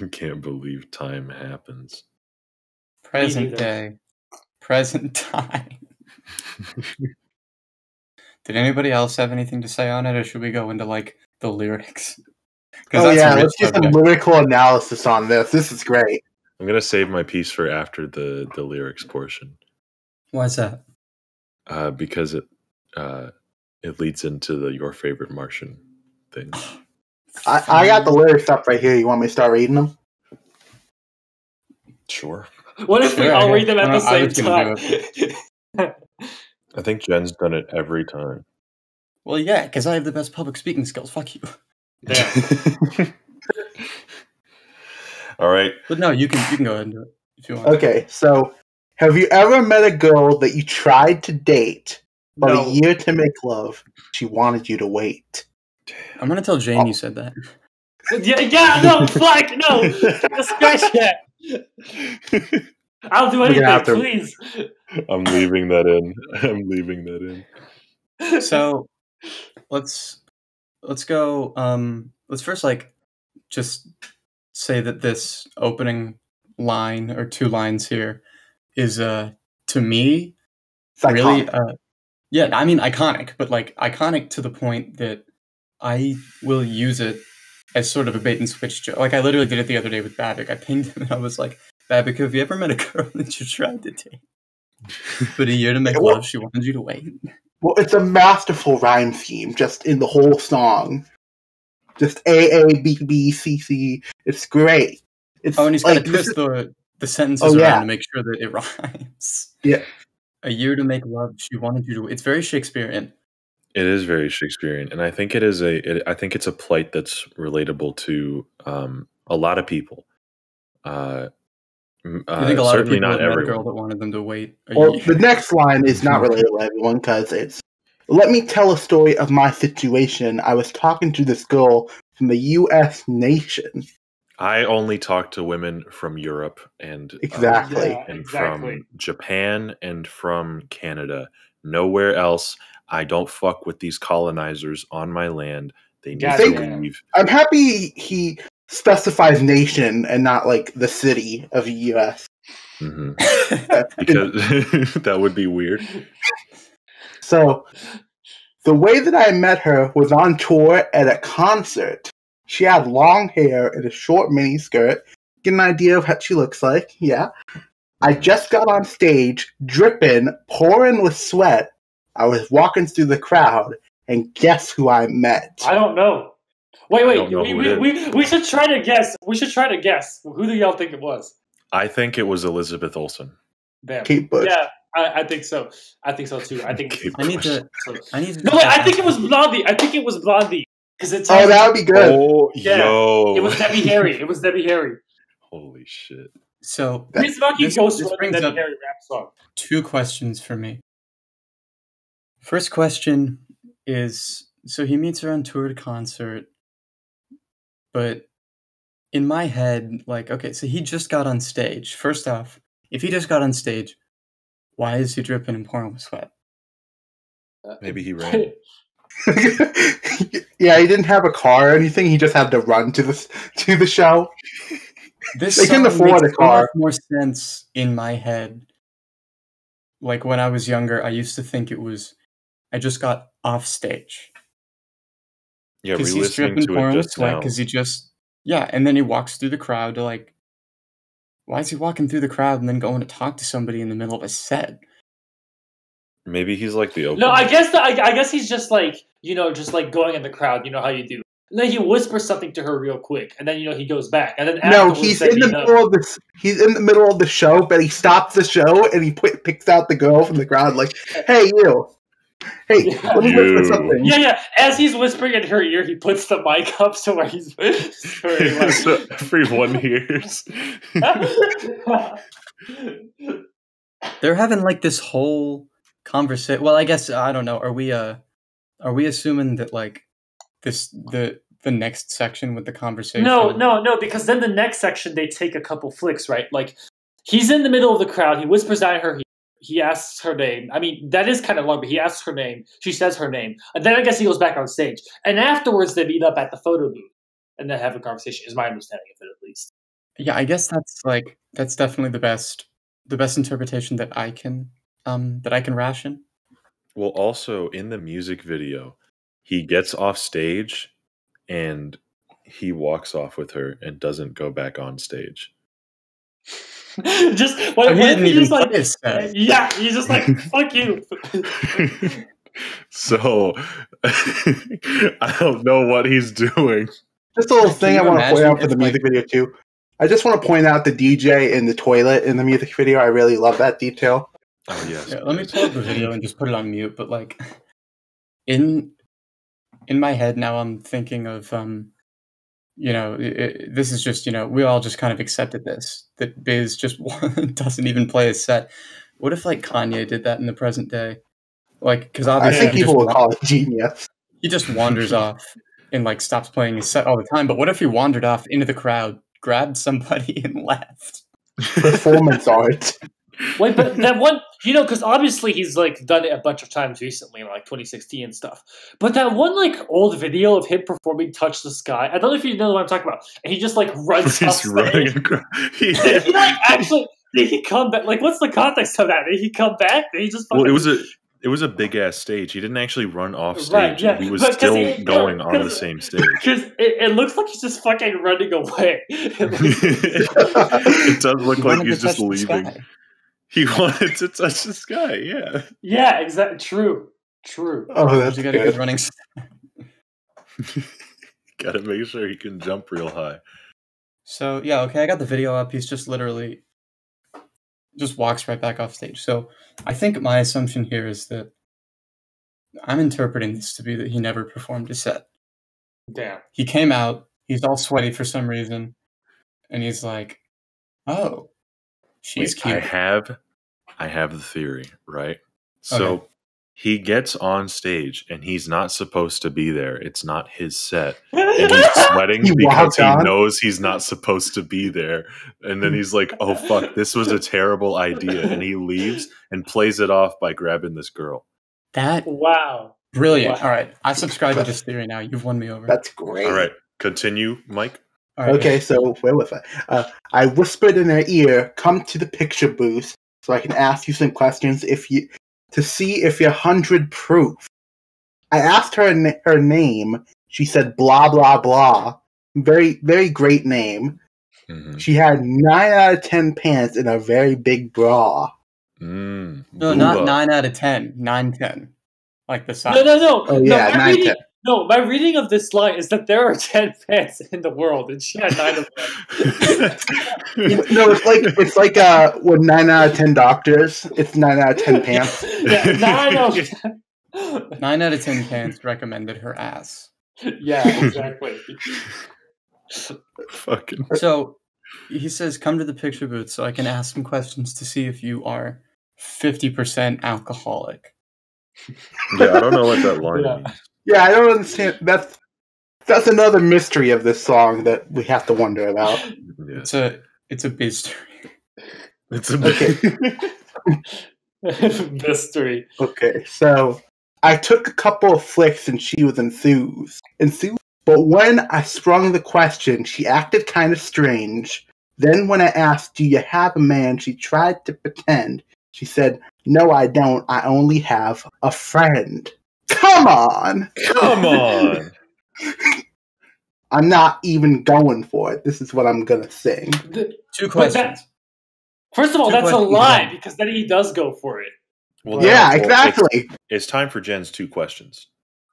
I can't believe time happens. Present day. Present time. Did anybody else have anything to say on it, or should we go into like the lyrics? Oh yeah, let's do some lyrical analysis on this. This is great. I'm gonna save my piece for after the lyrics portion. Why is that? Because it leads into your favorite Martian thing. I got the lyrics up right here. You want me to start reading them? Sure. What if we all read them at the same time? I think Jen's done it every time. Well, yeah, because I have the best public speaking skills. Fuck you. Yeah. All right. But no, you can go ahead and do it if you want. Okay, so have you ever met a girl that you tried to date, but a year to make love, she wanted you to wait? I'm gonna tell Jane you said that. No, fuck, no. Scratch that. I'll do We're gonna have anything, to- please. I'm leaving that in. I'm leaving that in. So let's go. Let's first just say that this opening line or two lines here is to me It's really iconic. yeah, I mean iconic, but like iconic to the point that I will use it as sort of a bait and switch joke. Like I literally did it the other day with Babik. I pinged him and I was like, Babik, have you ever met a girl that you tried to date? But a year to make Well- love, she wanted you to wait. Well, it's a masterful rhyme scheme just in the whole song. Just A, B, B, C, C. It's great. It's Oh, and he's got to like, twist the sentences Oh, yeah. around to make sure that it rhymes. Yeah. A year to make love, she wanted you to wait. It's very Shakespearean. It is very Shakespearean, and I think I think it's a plight that's relatable to a lot of people. I think a lot of Certainly people not have met a everyone. girl that wanted them to wait a Well, year. the next line is not relatable to everyone because it's, let me tell a story of my situation. I was talking to this girl from the U.S. nation. I only talk to women from Europe and Exactly. Yeah, and exactly. from Japan and from Canada. Nowhere else. I don't fuck with these colonizers on my land. They need to Goddamn. leave. I'm happy he specifies nation and not like the city of the U.S. Hmm. Because that would be weird. So, the way that I met her was on tour at a concert. She had long hair and a short mini skirt. Get an idea of what she looks like, yeah. I just got on stage, dripping, pouring with sweat. I was walking through the crowd, and guess who I met? I don't know. Wait, I don't know who it we should try to guess. We should try to guess. Who do y'all think it was? I think it was Elizabeth Olsen. Bam. Kate Bush. Yeah, I think so. I think so too. I think. Kate I need Bush. to. I need to. No, wait. I think it was Blondie. I think it was Blondie because it's. Oh, that would be good. Oh, Yeah. yo. It was Debbie Harry. It was Debbie Harry. Holy shit. So Biz Markie this goes for brings Debbie up Harry rap song. two questions for me. First question is, so he meets her on tour at a concert, but in my head, like, okay, so he just got on stage. First off, if he just got on stage, why is he dripping and pouring with sweat? Maybe he ran. Yeah, he didn't have a car or anything. He just had to run to the show. This They couldn't song afford makes a car. so much more sense in my head. Like when I was younger, I used to think it was, I just got off stage. Yeah, Because he's re-listening dripping, to it pouring with just sweat. now. Because he just, yeah, and then he walks through the crowd to like, why is he walking through the crowd and then going to talk to somebody in the middle of a set? Maybe he's like the opener. No, I guess he's just like just like going in the crowd. You know how you do. And then he whispers something to her real quick, and then he goes back, and then No, afterwards he's they in the meet up. middle of this. He's in the middle of the show, but he stops the show and he picks out the girl from the crowd, like, "Hey, you! Hey, Yeah. let me whisper You. something." Yeah. As he's whispering in her ear, he puts the mic up so where he's whispering. Like, So everyone hears. They're having like this whole conversation. Well, I guess I don't know. Are we assuming that like the next section with the conversation? No, because then the next section they take a couple flicks, right? Like he's in the middle of the crowd, he whispers at her, he asks her name. I mean, that is kind of long, but he asks her name, she says her name, and then I guess he goes back on stage. And afterwards they meet up at the photo booth and then have a conversation, is my understanding of it at least. Yeah, I guess that's definitely the best interpretation that I can ration. Well, also in the music video, he gets off stage and he walks off with her and doesn't go back on stage. Just He what if didn't he even just like play his set. yeah, he's just like fuck you. So I don't know what he's doing. Just a little Can thing you I want to point imagine out for if, the like- music video too. I just want to point out the DJ in the toilet in the music video. I really love that detail. Oh yes. Yeah, let me pull up the video and just put it on mute. But like, in my head now, I'm thinking of this is just we all just kind of accepted this that Biz just doesn't even play his set. What if like Kanye did that in the present day? Like, because I obviously think people would call it genius. he just wanders off and like stops playing his set all the time. But what if he wandered off into the crowd, grabbed somebody, and left? performance art. Wait, but that one, you know, because obviously he's like done it a bunch of times recently, like 2016 and stuff. But that one like old video of him performing "Touch the Sky," I don't know if you know what I'm talking about. And he just like runs. He's running across. Did he like actually? Did he come back? Like, what's the context of that? Did he come back? Did he just? Well, it was a big ass stage. He didn't actually run off stage. Right, yeah. He was still going on the same stage. Because it looks like he's just fucking running away. It does look like he's just leaving. He wanted to touch the sky. Yeah. Yeah. Exactly. True. Oh, that's You got a good running. Got to make sure he can jump real high. So yeah, okay, I got the video up. He's just literally just walks right back off stage. So I think my assumption here is that I'm interpreting this to be that he never performed a set. Damn. He came out, he's all sweaty for some reason, and he's like, "Oh, she's cute." I have the theory, right? So Okay. he gets on stage and he's not supposed to be there. It's not his set. And he's sweating He because walked he on? knows he's not supposed to be there. And then he's like, oh, fuck, this was a terrible idea. And he leaves and plays it off by grabbing this girl. That Wow. brilliant. Wow. All right, I subscribe to this theory now. You've won me over. That's great. All right, continue, Mike. All right. Okay, so where was I? I whispered in her ear, "Come to the picture booth, so I can ask you some questions to see if you're 100 proof." I asked her her name. She said blah blah blah. Very very great name. Mm-hmm. She had 9 out of 10 pants in a very big bra. No, not 9 out of 10. 9, 10. Like the size. No. Oh yeah, my 9 reading, 10. No, my reading of this line is that there are 10 fans in the world, and she had 9 of them. No, it's like with 9 out of 10 doctors. It's 9 out of 10 pants. Yeah, 9 out of 10. 9 out of 10 pants recommended her ass. Yeah, exactly. Fucking. So he says, "Come to the picture booth so I can ask some questions to see if you are 50% alcoholic." Yeah, I don't know what that line Yeah. means. Yeah, I don't understand. That's another mystery of this song that we have to wonder about. Yeah. It's a mystery. It's a Mystery. Okay, so I took a couple of flicks and she was enthused. But when I sprung the question, she acted kind of strange. Then when I asked, "Do you have a man?" she tried to pretend. She said, "No, I don't. I only have a friend." Come on! Come on! I'm not even going for it. This is what I'm gonna sing. Two questions. First of all, Two that's a questions. lie, because then he does go for it. Well, Yeah, no, exactly. It's time for Jen's 2 questions.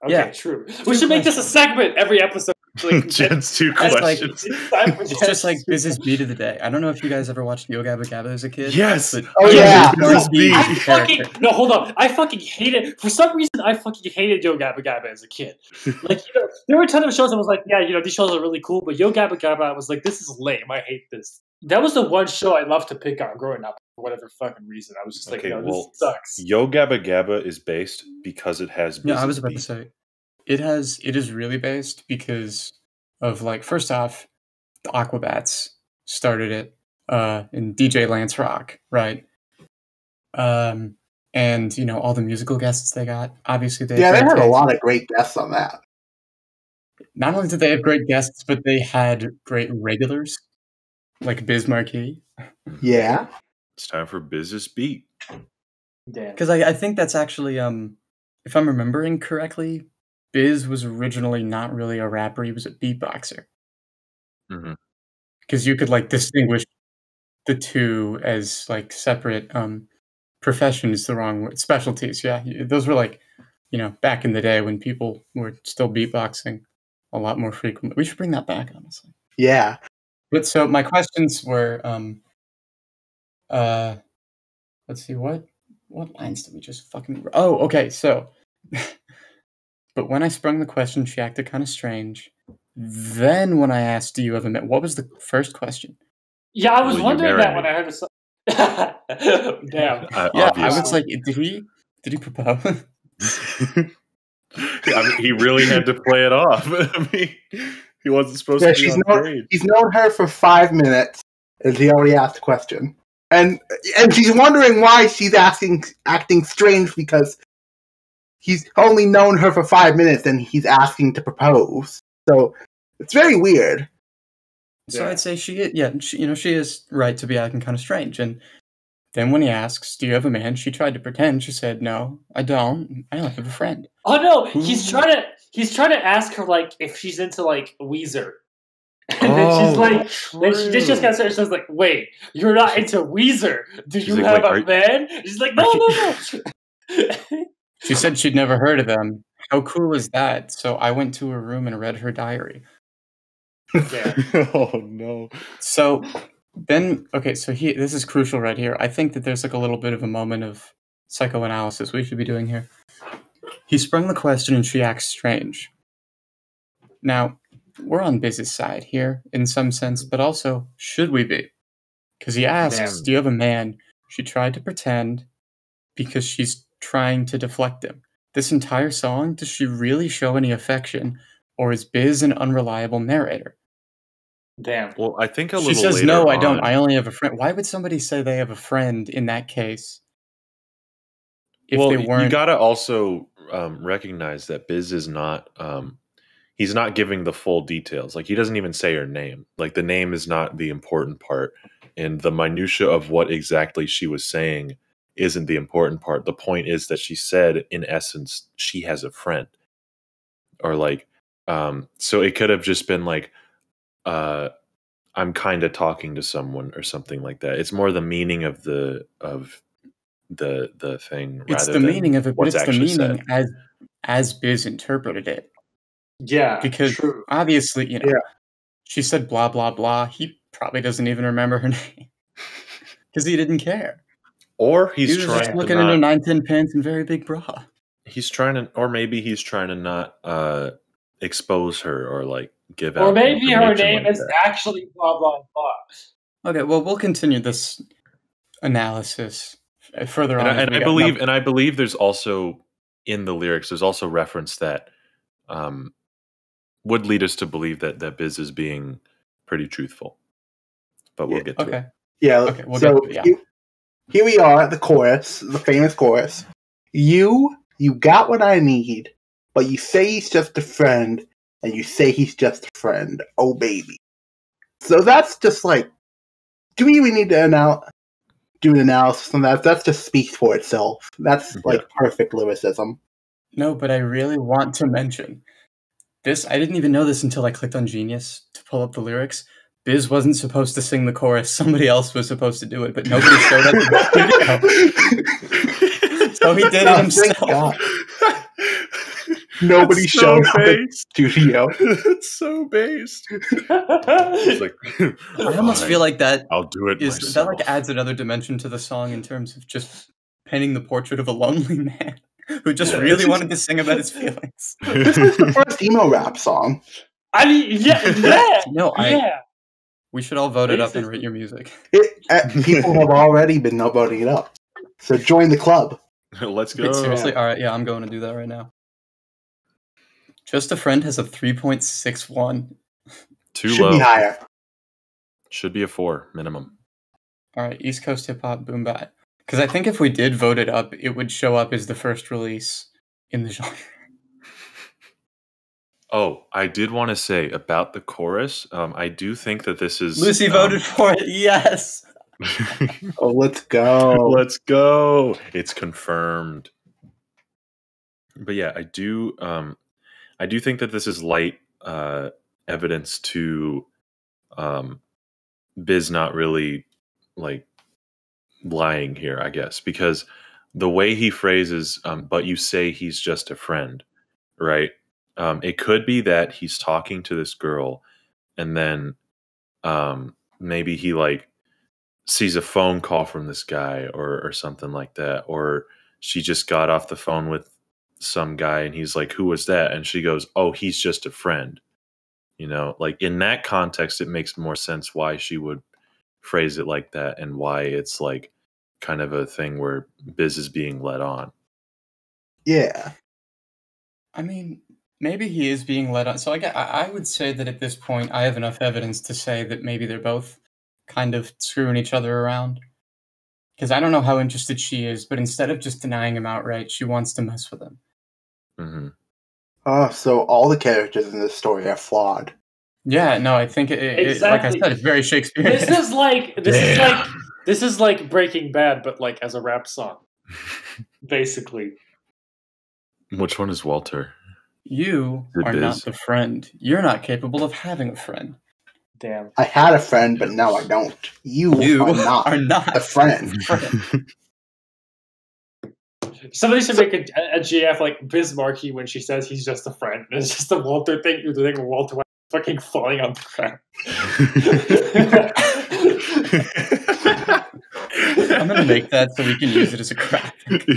Okay, Yeah. true. We should make this a segment every episode. Like, Jen's 2 That's like- questions. it's time for It's Jen's just like Biz's beat of the day. I don't know if you guys ever watched Yo Gabba Gabba as a kid. Yes! But Oh, yeah. Biz's beat I fucking character. no, hold on. I fucking hated. For some reason, I fucking hated Yo Gabba Gabba as a kid. Like, you know, there were a ton of shows I was like, yeah, you know, these shows are really cool, but Yo Gabba Gabba, I was like, this is lame. I hate this. That was the one show I loved to pick on growing up for whatever fucking reason. I was just like, Okay, no, well, this sucks. Yo Gabba Gabba is based because it has Yeah, I Biz's was about to beat. say it is really based because of, like, first off, the Aquabats started it, and DJ Lance Rock, right? And you know, all the musical guests they got. Obviously, Yeah, they had had a taste. lot of great guests on that. Not only did they have great guests, but they had great regulars, like Biz Markie. Yeah. It's time for Biz's beat. Damn. Because I think that's actually, if I'm remembering correctly, Biz was originally not really a rapper; he was a beatboxer. Mhm. Because you could, like, distinguish the two as, like, separate professions. The wrong word, specialties. Yeah, those were, like, you know, back in the day when people were still beatboxing a lot more frequently. We should bring that back, honestly. Yeah. But so my questions were, let's see, what lines did we just fucking? Oh, okay. So, but when I sprung the question, she acted kind of strange. Then when I asked, "Do you have a man?" What was the first question? Yeah, I was Will you wondering marry that me? when I heard the song. Damn. Yeah, Obviously. I was like, did he propose? I mean, he really had to play it off. I mean, he wasn't supposed Yeah, to be on stage. he's known her for 5 minutes. And he already asked a question. And she's wondering why she's acting strange because he's only known her for 5 minutes and he's asking to propose. So it's very weird. So I'd say she is right to be acting kind of strange. And then when he asks, "Do you have a man?" she tried to pretend. She said, "No, I don't. I only have a friend." Oh no, he's trying to ask her like if she's into like Weezer. And then she's like, then she just got started. She's like, "Wait, you're not into Weezer? Do you have a man?" She's like, "No." She said she'd never heard of them. How cool is that? So I went to her room and read her diary. Yeah. Oh no. So then, okay, so this is crucial right here. I think that there's like a little bit of a moment of psychoanalysis we should be doing here. He sprung the question and she acts strange. Now, we're on Biz's side here in some sense, but also, should we be? Because he asks, "Do you have a man?" She tried to pretend because she's trying to deflect him. This entire song, does she really show any affection, or is Biz an unreliable narrator? Damn. Well, I think a She little says, later "No, I don't. on- I only have a friend." Why would somebody say they have a friend in that case? If well, they weren't, you gotta also recognize that Biz is not. He's not giving the full details. Like he doesn't even say her name. Like the name is not the important part, and the minutia of what exactly she was saying isn't the important part. The point is that she said, in essence, she has a friend, or like, so it could have just been like, I'm kind of talking to someone or something like that. It's more the meaning of the thing. it's rather the than meaning of it, but what's it's the actually meaning said. as Biz interpreted it. Yeah. Because true. obviously, Yeah. she said blah blah blah. He probably doesn't even remember her name because he didn't care. Or He he's was trying just to looking at her not. 9-10 pants and very big bra. He's trying to, or maybe he's trying to not expose her or like give out. Or maybe her information name like is that. actually blah blah blah. Okay, well, we'll continue this analysis further on. And I believe there's also in the lyrics. There's also reference that would lead us to believe that Biz is being pretty truthful. But we'll get to Okay. it. Yeah. Okay, we'll so get to it, here we are at the chorus, the famous chorus. You got what I need, but you say he's just a friend, and you say he's just a friend. Oh, baby. So that's just like, do we even need to do an analysis on that? That just speaks for itself. That's like perfect lyricism. No, but I really want to mention this. I didn't even know this until I clicked on Genius to pull up the lyrics. Biz wasn't supposed to sing the chorus. Somebody else was supposed to do it, but nobody showed up in the studio. So he did it himself. Nobody showed up in the studio. It's so based. It's like, I almost feel like that I'll do it is myself. that like adds another dimension to the song in terms of just painting the portrait of a lonely man who just really wanted to sing about his feelings. This is the first emo rap song. I mean, yeah. We should all vote it up and rate your music. People have already been voting it up. So join the club. Let's go. Wait, seriously? All right, yeah, I'm going to do that right now. Just a Friend has a 3.61. Too Should low. be higher. Should be a 4 minimum. All right, East Coast hip hop boom bap. Because I think if we did vote it up, it would show up as the first release in the genre. Oh, I did want to say about the chorus. I do think that this is Lucy voted for it. Yes. Oh, let's go. Let's go. It's confirmed. But yeah, I do think that this is light evidence to Biz not really like lying here, I guess, because the way he phrases but you say he's just a friend, right? It could be that he's talking to this girl and then maybe he like sees a phone call from this guy or something like that, or she just got off the phone with some guy and he's like, who was that? And she goes, oh, he's just a friend. You know, like in that context, it makes more sense why she would phrase it like that and why it's like kind of a thing where Biz is being led on. Yeah. I mean, maybe he is being led on. So I would say that at this point, I have enough evidence to say that maybe they're both kind of screwing each other around. Because I don't know how interested she is, but instead of just denying him outright, she wants to mess with him. Mm-hmm. Oh, so all the characters in this story are flawed. Yeah, no, I think it like I said, it's very Shakespearean. This is like Breaking Bad, but like as a rap song, basically. Which one is Walter? You are not the friend. You're not capable of having a friend. Damn. I had a friend, but now I don't. You are not a friend. Somebody should make a GF like Biz Markie when she says he's just a friend. And it's just a Walter thing. You're doing Walter fucking falling on the ground. I'm gonna make that so we can use it as a graphic.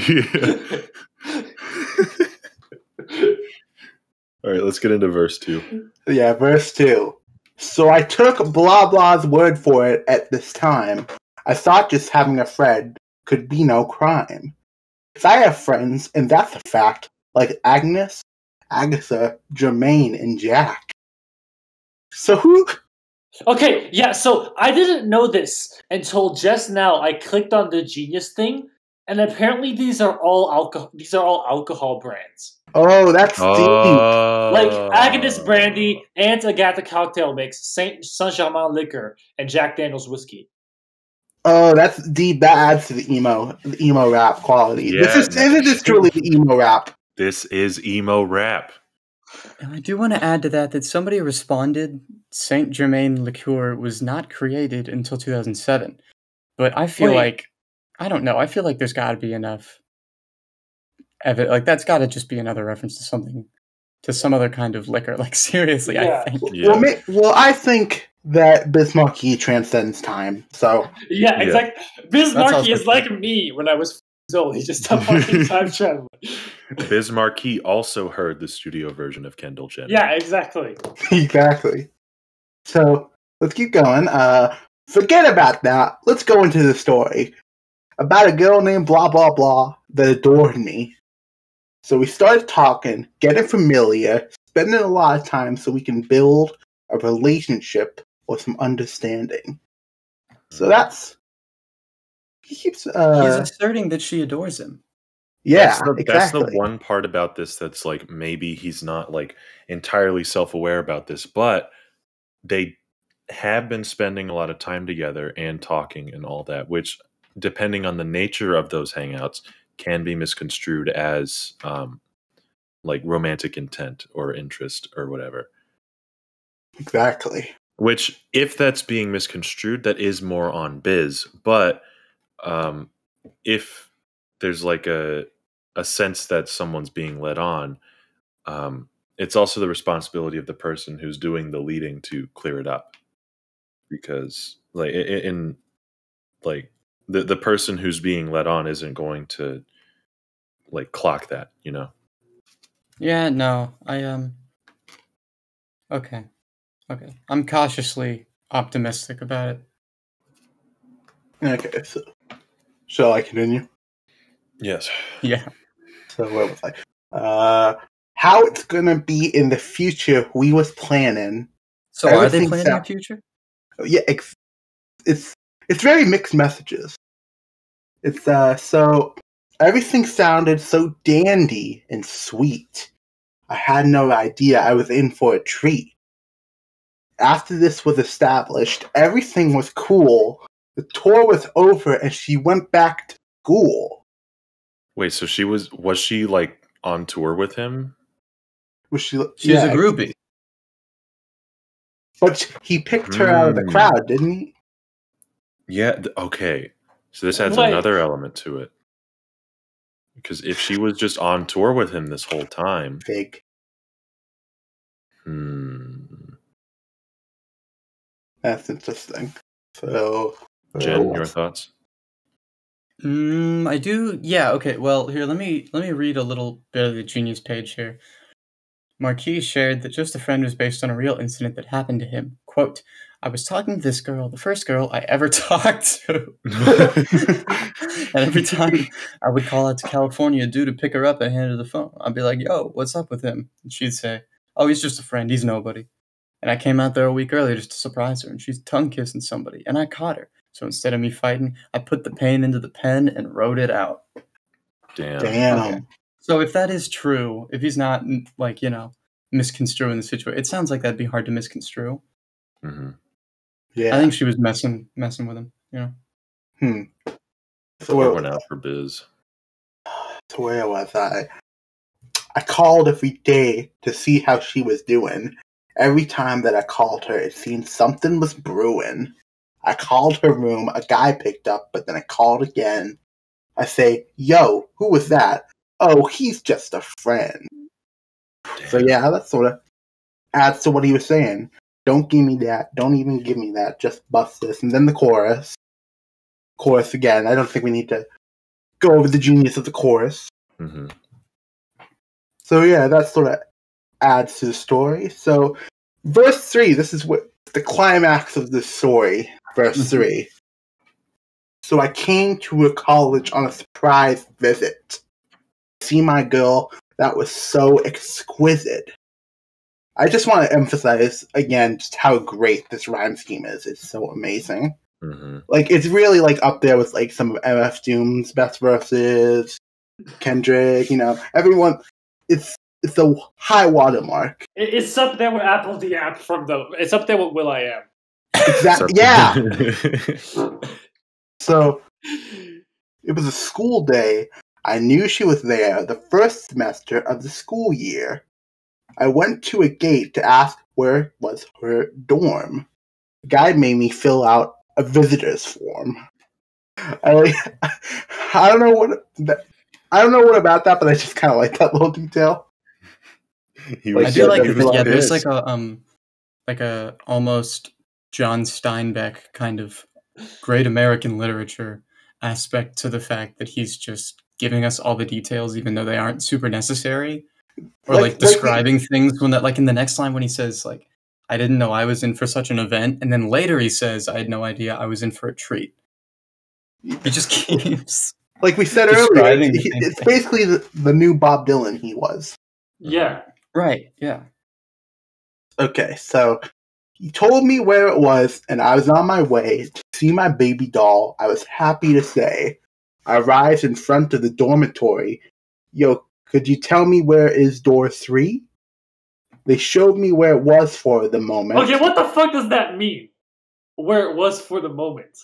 All right, let's get into verse 2. Yeah, verse 2. So I took blah blah's word for it at this time. I thought just having a friend could be no crime. Because I have friends, and that's a fact, like Agnes, Agatha, Jermaine, and Jack. So who... Okay, yeah, so I didn't know this until just now. I clicked on the Genius thing, and apparently these are all alcohol brands. Oh, that's deep. Like Agnes Brandy, Aunt Agatha Cocktail Mix, Saint Germain Liquor, and Jack Daniels Whiskey. Oh, that's deep. That adds to the emo rap quality. Yeah, this is truly the emo rap. This is emo rap. And I do want to add to that somebody responded, Saint Germain Liqueur was not created until 2007. But I feel like, I don't know, I feel like there's got to be enough. Like, that's got to just be another reference to something, to some other kind of liquor. Like, seriously, yeah. I think. Yeah. Well, I think that Biz Markie transcends time, so... Yeah, exactly. Biz Markie is like me when I was old. He just stopped fucking time traveling. Biz Markie also heard the studio version of Kendall Jenner. Yeah, exactly. Exactly. So, let's keep going. Forget about that. Let's go into the story. About a girl named blah blah blah that adored me. So we started talking, getting familiar, spending a lot of time so we can build a relationship or some understanding. So that's... He keeps... He's asserting that she adores him. Yeah, that's the one part about this that's like, maybe he's not like entirely self-aware about this, but they have been spending a lot of time together and talking and all that, which, depending on the nature of those hangouts, can be misconstrued as like romantic intent or interest or whatever. Exactly. Which, if that's being misconstrued, that is more on Biz. But if there's like a sense that someone's being led on, it's also the responsibility of the person who's doing the leading to clear it up. Because like in like the person who's being led on isn't going to like clock that, you know? Yeah, no, okay. I'm cautiously optimistic about it. Okay, so shall I continue? Yes. Yeah. So where was I? How it's gonna be in the future we was planning. So are they planning a future? Yeah, it's very mixed messages. It's so everything sounded so dandy and sweet. I had no idea I was in for a treat. After this was established, everything was cool. The tour was over and she went back to school. Wait, so was she like on tour with him? She's a groupie. But he picked her out of the crowd, didn't he? Yeah, okay. So this adds another element to it. Because if she was just on tour with him this whole time... Fake. That's interesting. So... Jen, your thoughts? I do... Yeah, okay. Well, here, let me read a little bit of the Genius page here. Marquis shared that Just a Friend was based on a real incident that happened to him. Quote, I was talking to this girl, the first girl I ever talked to. And every time I would call out to California due to pick her up and hand her the phone, I'd be like, yo, what's up with him? And she'd say, oh, he's just a friend. He's nobody. And I came out there a week earlier just to surprise her, and she's tongue kissing somebody, and I caught her. So instead of me fighting, I put the pain into the pen and wrote it out. Damn. Okay. So if that is true, if he's not misconstruing the situation, it sounds like that'd be hard to misconstrue. Mm-hmm. Yeah. I think she was messing with him. So I went out for Biz. So where was I? I called every day to see how she was doing. Every time that I called her, it seemed something was brewing. I called her room, a guy picked up, but then I called again. I say, yo, who was that? Oh, he's just a friend. Damn. So yeah, that sort of adds to what he was saying. Don't give me that. Don't even give me that. Just bust this. And then the chorus. Chorus again. I don't think we need to go over the genius of the chorus. Mm-hmm. So yeah, that sort of adds to the story. So verse 3, this is what the climax of the story. Verse 3. So I came to a college on a surprise visit. See my girl, that was so exquisite. I just want to emphasize again just how great this rhyme scheme is. It's so amazing. Mm-hmm. Like, it's really like up there with like some of MF Doom's best verses, Kendrick, everyone. It's a high watermark. It's up there with Apple the App it's up there with Will I Am. Exactly. Yeah. So it was a school day. I knew she was there the first semester of the school year. I went to a gate to ask where was her dorm. The guy made me fill out a visitor's form. I don't know what about that, but I just kind of like that little detail. I feel like there's like a almost John Steinbeck kind of great American literature aspect to the fact that he's just giving us all the details, even though they aren't super necessary, or like describing things when that, like in the next line when he says like, I didn't know I was in for such an event, and then later he says, I had no idea I was in for a treat. He just keeps like we said earlier, it's basically the new Bob Dylan he was. Yeah. Right, yeah. Okay, so he told me where it was, and I was on my way to see my baby doll. I was happy to say. I arrived in front of the dormitory. Yo, could you tell me where is door 3? They showed me where it was for the moment. Okay, what the fuck does that mean? Where it was for the moment?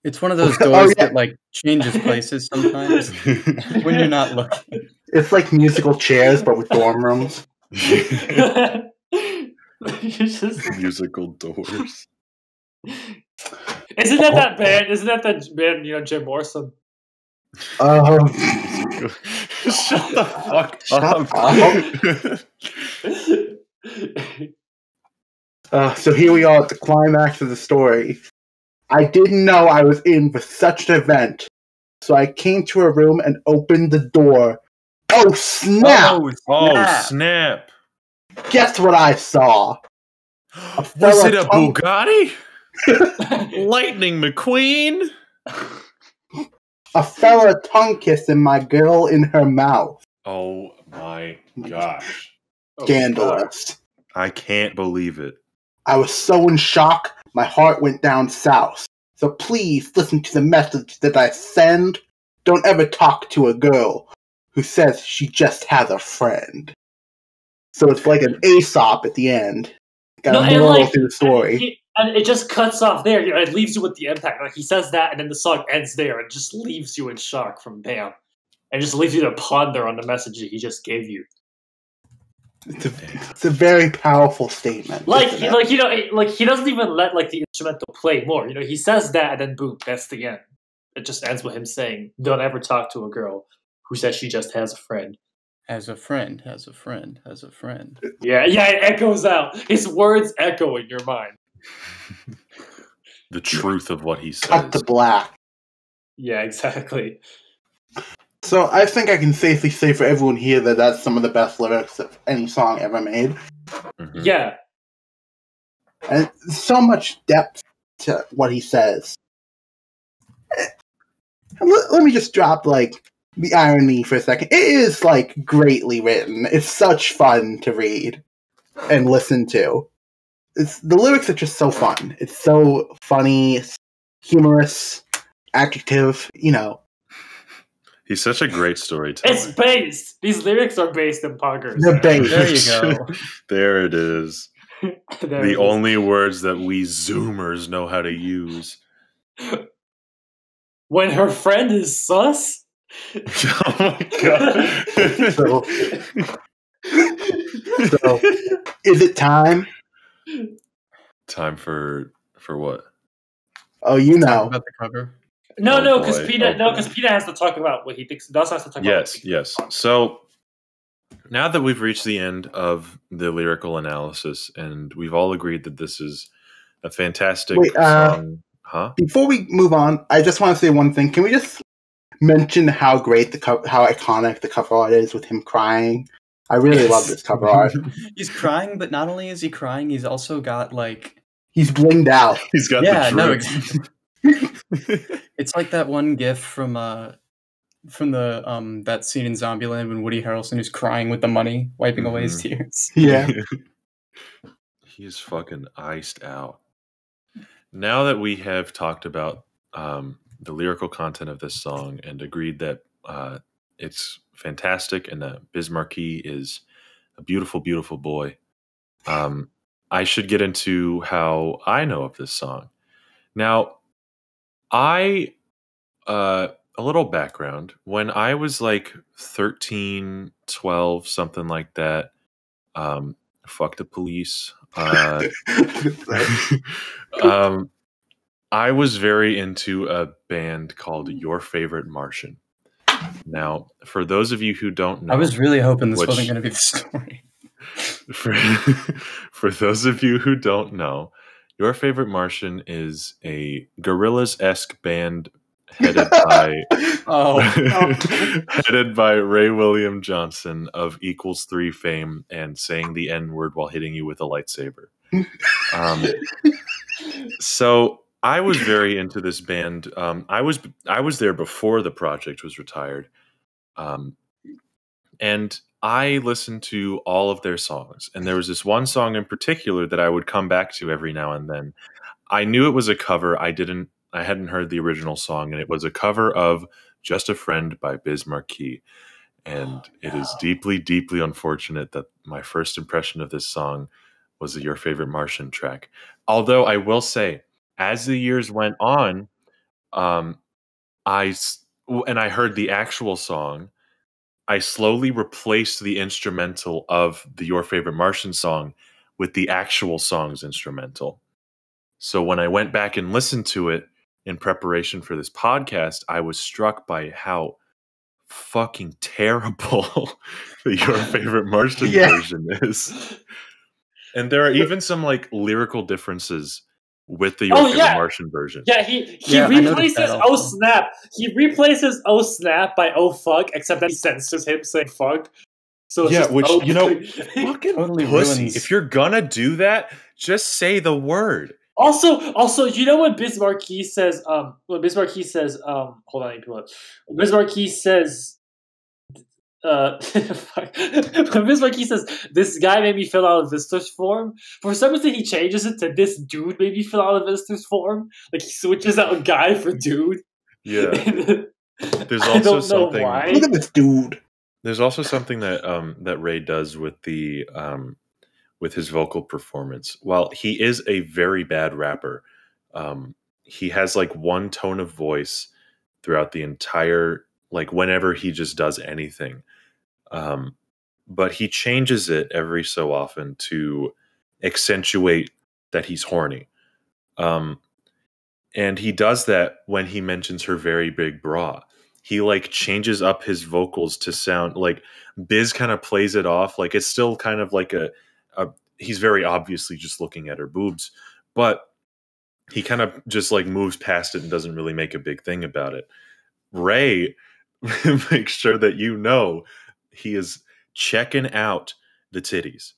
It's one of those doors that like changes places sometimes when you're not looking. It's like musical chairs, but with dorm rooms. Musical doors. Isn't that band? Isn't that band? Jim Morrison. Shut the fuck up. So here we are at the climax of the story. I didn't know I was in for such an event, so I came to her room and opened the door. Oh snap! Oh snap! Guess what I saw? Was it a Bugatti? Lightning McQueen? A fella tongue kissing my girl in her mouth. Oh my gosh. Scandalous. I can't believe it. I was so in shock, my heart went down south. So please listen to the message that I send. Don't ever talk to a girl who says she just has a friend. So it's like an Aesop at the end. Got a moral to the story. And it just cuts off there. It leaves you with the impact. Like he says that, and then the song ends there. It just leaves you in shock from bam, and just leaves you to ponder on the message that he just gave you. It's a very powerful statement. Like he doesn't even let like the instrumental play more. He says that, and then boom, that's the end. It just ends with him saying, "Don't ever talk to a girl who says she just has a friend." Has a friend, has a friend, has a friend. Yeah, it echoes out. His words echo in your mind. The truth of what he says. Cut to black. Yeah, exactly. So I think I can safely say for everyone here that that's some of the best lyrics of any song ever made. Mm-hmm. Yeah. And so much depth to what he says. Let me just drop, the irony for a second. It is, greatly written. It's such fun to read and listen to. the lyrics are just so fun. It's so funny, humorous, adjective. He's such a great storyteller. It's based. These lyrics are based in poggers. They're based. There you go. There it is. There The it is. only words that we Zoomers know how to use. When her friend is sus. Oh my god. So, is it time? Time for what? Oh, you Talk know. about the cover. No, Oh, no, boy. because Peter, Oh, boy. Peter has to talk about what he thinks. Dawson has to talk about. Yes. So now that we've reached the end of the lyrical analysis and we've all agreed that this is a fantastic Wait, song. Huh? Before we move on, I just want to say one thing. Can we just mention how great how iconic the cover art is with him crying? I really love this cover art. He's crying, but not only is he crying, he's also got like He's blinged out. He's got yeah, the no, drip. exactly. It's like that one gif from the that scene in Zombieland when Woody Harrelson is crying with the money, wiping away his tears. Yeah. He is fucking iced out. Now that we have talked about the lyrical content of this song and agreed that it's fantastic and that Biz Markie is a beautiful, beautiful boy, I should get into how I know of this song. Now, a little background. When I was like 13, 12, something like that, fuck the police. I was very into a band called Your Favorite Martian. Now, for those of you who don't know, I was really hoping this Which- wasn't going to be the story. for those of you who don't know, Your Favorite Martian is a Gorillaz-esque band headed by Oh, headed by Ray William Johnson of Equals 3 fame and saying the N-word while hitting you with a lightsaber. So I was very into this band. I was there before the project was retired, and I listened to all of their songs. And there was this one song in particular that I would come back to every now and then. I knew it was a cover. I hadn't heard the original song, and it was a cover of "Just a Friend" by Biz Markie. And it is deeply, deeply unfortunate that my first impression of this song was Your Favorite Martian track. Although I will say, as the years went on, and I heard the actual song, I slowly replaced the instrumental of the Your Favorite Martian song with the actual song's instrumental. So when I went back and listened to it in preparation for this podcast, I was struck by how fucking terrible the Your Favorite Martian version is. And there are even some like lyrical differences with the Your Favorite Martian version. Yeah, he Yeah, I noticed replaces that "Oh also. snap." He replaces "Oh snap" by "Oh fuck," except that he censors him saying "fuck." So it's just, which "Oh, fucking Totally pussy. ruins- If you're gonna do that, just say the word. Also, you know what Biz Markie says? Hold on, let me pull it. Biz Markie says, when Biz Markie says, "This guy made me fill out a visitor's form." For some reason, he changes it to "This dude made me fill out a visitor's form." Like he switches out guy for dude. Yeah. There's I also don't know something. why. Look at this dude. There's also something that that Ray does with the with his vocal performance. While he is a very bad rapper, he has like one tone of voice throughout the entire, like whenever he just does anything. But he changes it every so often to accentuate that he's horny. And he does that when he mentions her very big bra. He like changes up his vocals to sound like Biz kind of plays it off. Like it's still kind of like he's very obviously just looking at her boobs, but he kind of just like moves past it and doesn't really make a big thing about it. Ray makes sure that he is checking out the titties.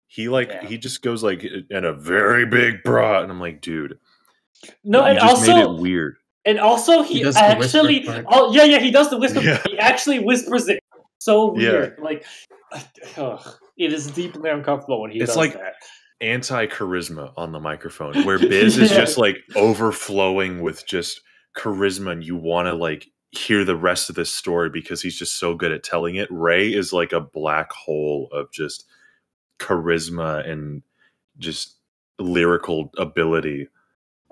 He just goes like in a very big bra, and I'm like, dude, No, you and just also made it weird. And also, he does the actually, whisper part. he does the whisper. Yeah. He actually whispers it. So Yeah. weird. Like, it is deeply uncomfortable when he It's does like- that. anti-charisma on the microphone, where Biz is just like overflowing with just charisma, and you want to like hear the rest of this story because he's just so good at telling it. Ray is like a black hole of just charisma and just lyrical ability.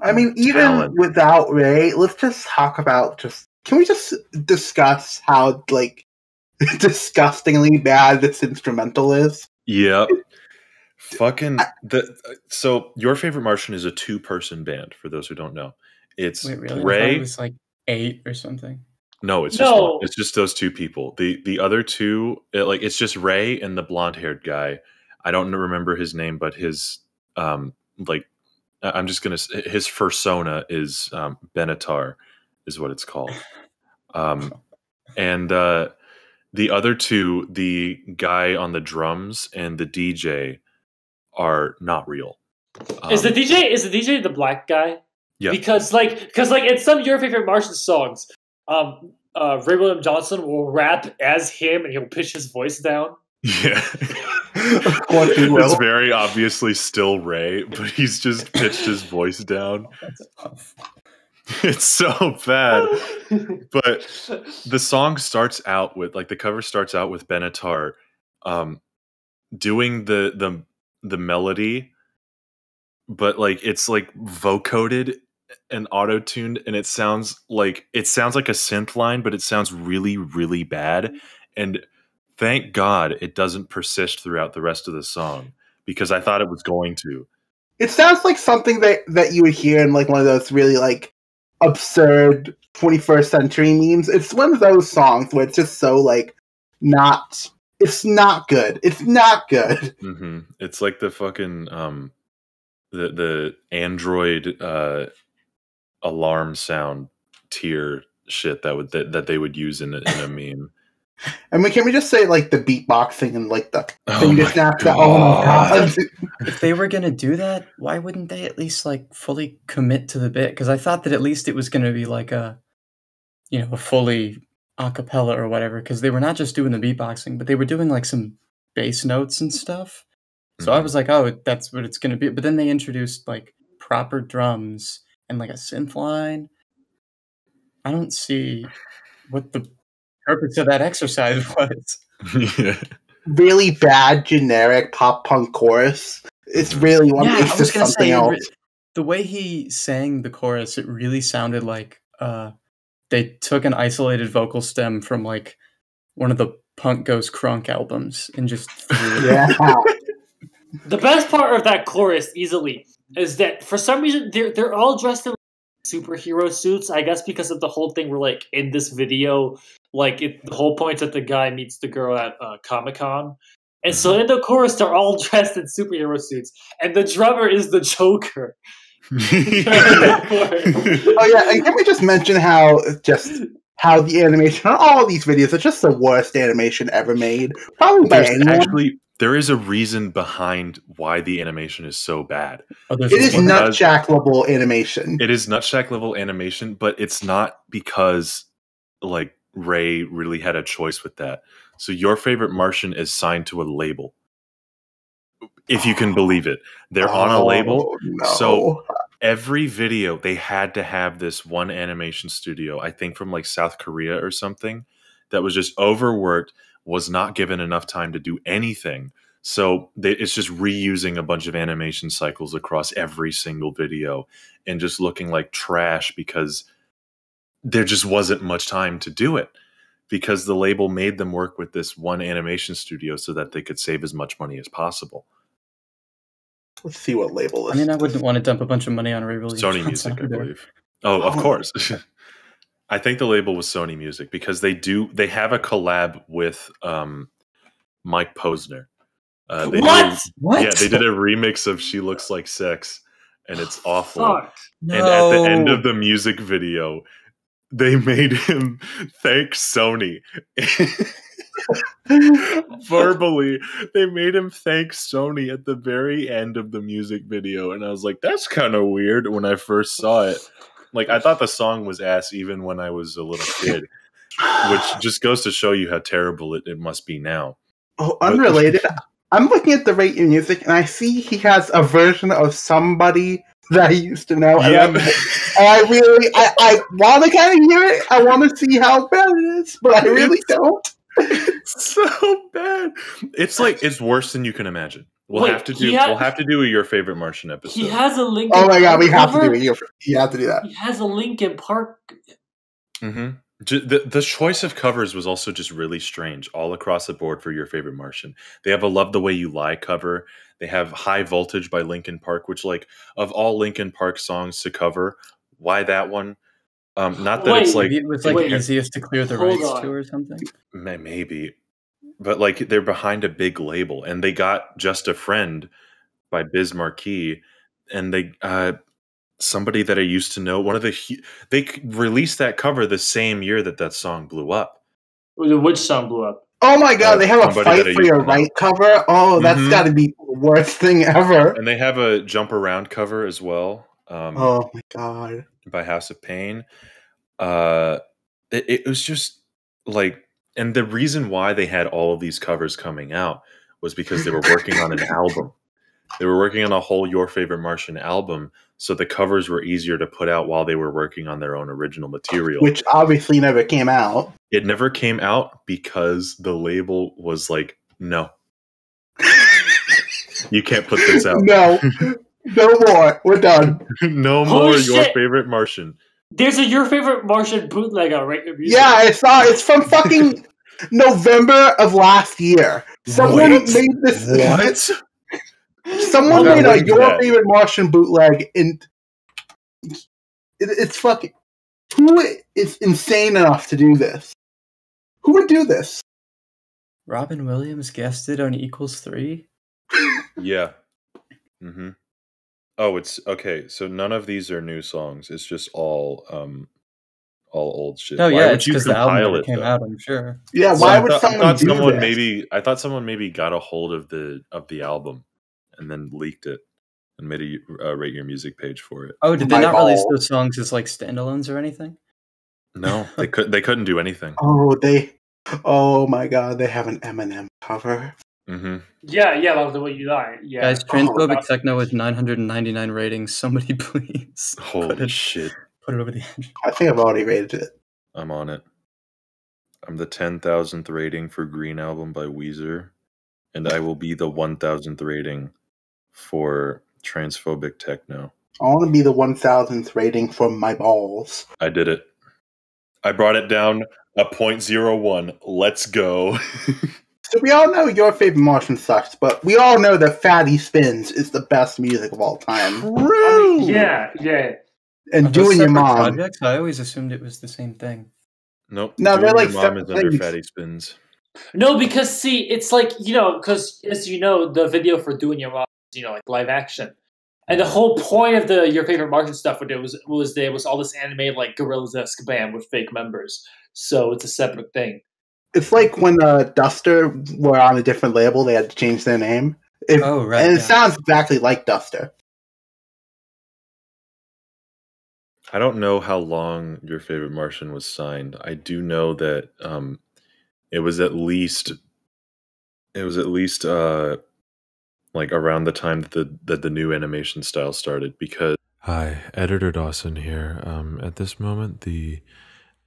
I mean, even talent. without Ray, let's just talk about can we just discuss how like disgustingly bad this instrumental is? Yep. So Your Favorite Martian is a 2-person band, for those who don't know. It's Wait, really? I thought Ray. it was like 8 or something. No, it's just one. It's just those 2 people. The other 2, it's just Ray and the blonde-haired guy. I don't remember his name, but his I'm just gonna say his fursona is Benatar, is what it's called. And the other 2, the guy on the drums and the DJ, are not real. Is the DJ the black guy? Yeah. Because in some of Your Favorite Martian songs, Ray William Johnson will rap as him and he'll pitch his voice down. Yeah. It's very obviously still Ray, but he's just pitched his voice down. That's tough. It's so bad. But the song starts out with, like, the cover starts out with Benatar doing the melody, but like it's like vocoded and auto-tuned, and it sounds like a synth line, but it sounds really, really bad. And thank God it doesn't persist throughout the rest of the song, because I thought it was going to. It sounds like something that you would hear in like one of those really like absurd 21st century memes. It's one of those songs where it's just so like it's not good. It's not good. Mm-hmm. It's like the fucking the Android alarm sound tier shit that they would use in a meme. I mean, can we just say like the beatboxing and like the Oh my snaps? God. Oh my God! If they were gonna do that, why wouldn't they at least like fully commit to the bit? Because I thought that at least it was gonna be like a fully a cappella or whatever. Because they were not just doing the beatboxing, but they were doing like some bass notes and stuff. So I was like, oh, that's what it's gonna be. But then they introduced like proper drums and like a synth line. I don't see what the purpose of that exercise was. Yeah. Really bad generic pop punk chorus. It's really one Yeah, I makes was this gonna something say else. the way he sang the chorus, it really sounded like they took an isolated vocal stem from like one of the Punk Goes Crunk albums and just threw it. Yeah. The best part of that chorus easily is that for some reason they're all dressed in superhero suits. I guess because of the whole thing where like in this video, like the whole point that the guy meets the girl at Comic-Con. And so in the chorus, they're all dressed in superhero suits, and the drummer is the Joker. Oh yeah, and can we just mention how the animation on all these videos are just the worst animation ever made, probably by anyone. Actually, there is a reason behind why the animation is so bad. It is nutjack level animation. It is nutjack level animation, but it's not because like Ray really had a choice with that. So Your Favorite Martian is signed to a label. If you can believe it. They're on a label. No. So every video, they had to have this one animation studio, I think from like South Korea or something, that was just overworked, was not given enough time to do anything. So it's just reusing a bunch of animation cycles across every single video and just looking like trash because there just wasn't much time to do it, because the label made them work with this one animation studio so that they could save as much money as possible. Let's see what label I is. mean, I wouldn't want to dump a bunch of money on Ray Williams. Sony Music, I believe. Oh, of course. I think the label was Sony Music because they have a collab with Mike Posner. What? Yeah, they did a remix of She Looks Like Sex, and it's awful. Fuck. And at the end of the music video, they made him thank Sony. Verbally, they made him thank Sony at the very end of the music video, and I was like, that's kind of weird when I first saw it. Like, I thought the song was ass even when I was a little kid, which just goes to show you how terrible it must be now. Oh, unrelated. I'm looking at the Rate Your Music, and I see he has a version of Somebody that I used to know. Yep. And I want to kind of hear it. I want to see how bad it is, but I really don't. So bad. It's like it's worse than you can imagine. We'll have to do a Your Favorite Martian episode. He has a Linkin Oh my god, we have cover. to do it. You have to do that. He has a Linkin Park. Mm-hmm. The choice of covers was also just really strange all across the board for Your Favorite Martian. They have a Love the Way You Lie cover. They have High Voltage by Linkin Park, which, like, of all Linkin Park songs to cover, why that one? Not that it's like it was like easiest to clear the rights to or something. Maybe, but like they're behind a big label, and they got Just a Friend by Biz Markie, and they somebody that I used to know. They released that cover the same year that song blew up. Which song blew up? Oh my god, they have a Fight for Your Right cover. Oh, that's got to be the worst thing ever. And they have a Jump Around cover as well. Oh my god. By House of Pain. It was just like, and the reason why they had all of these covers coming out was because they were working on an album. They were working on a whole Your Favorite Martian album, so the covers were easier to put out while they were working on their own original material. Which obviously never came out. It never came out because the label was like, no. You can't put this out. No. No more. We're done. No more Your Favorite Martian. There's a Your Favorite Martian bootleg on Rate Your Music. Yeah, it's from fucking November of last year. Someone made this. What? Someone made a Your Favorite Martian bootleg, and it's fucking. Who is insane enough to do this? Who would do this? Robin Williams guested on Equals 3? Yeah. Mm-hmm. Oh, it's okay. So none of these are new songs. It's just all old shit. Oh yeah, it's because the album never came out, I'm sure. Yeah, why would someone do this? I thought someone maybe got a hold of the album and then leaked it and made a Rate Your Music page for it. Oh, did they not release those songs as like standalones or anything? No, they couldn't do anything. Oh my god, they have an Eminem cover. Mm-hmm. Yeah, Love the Way You Lie. Yeah. Guys, transphobic techno with 999 ratings. Somebody please. Holy shit. Put it over the edge. I think I've already rated it. I'm on it. I'm the 10,000th rating for Green Album by Weezer, and I will be the 1,000th rating for transphobic techno. I want to be the 1,000th rating for My Balls. I did it. I brought it down a 0.01. Let's go. So we all know Your Favorite Martian sucks, but we all know that Fatty Spins is the best music of all time. True. Yeah. And Doing Your Mom. Projects? I always assumed it was the same thing. Nope. No, they're like Mom is under things. Fatty Spins. No, because see, it's like, because as you know, the video for Doing Your Mom is, like live action. And the whole point of the Your Favorite Martian stuff was all this animated like Gorillaz-esque band with fake members. So it's a separate thing. It's like when Duster were on a different label, they had to change their name. Right. And it sounds exactly like Duster. I don't know how long Your Favorite Martian was signed. I do know that it was at least like around the time that the new animation style started. Because hi, editor Dawson here. At this moment, the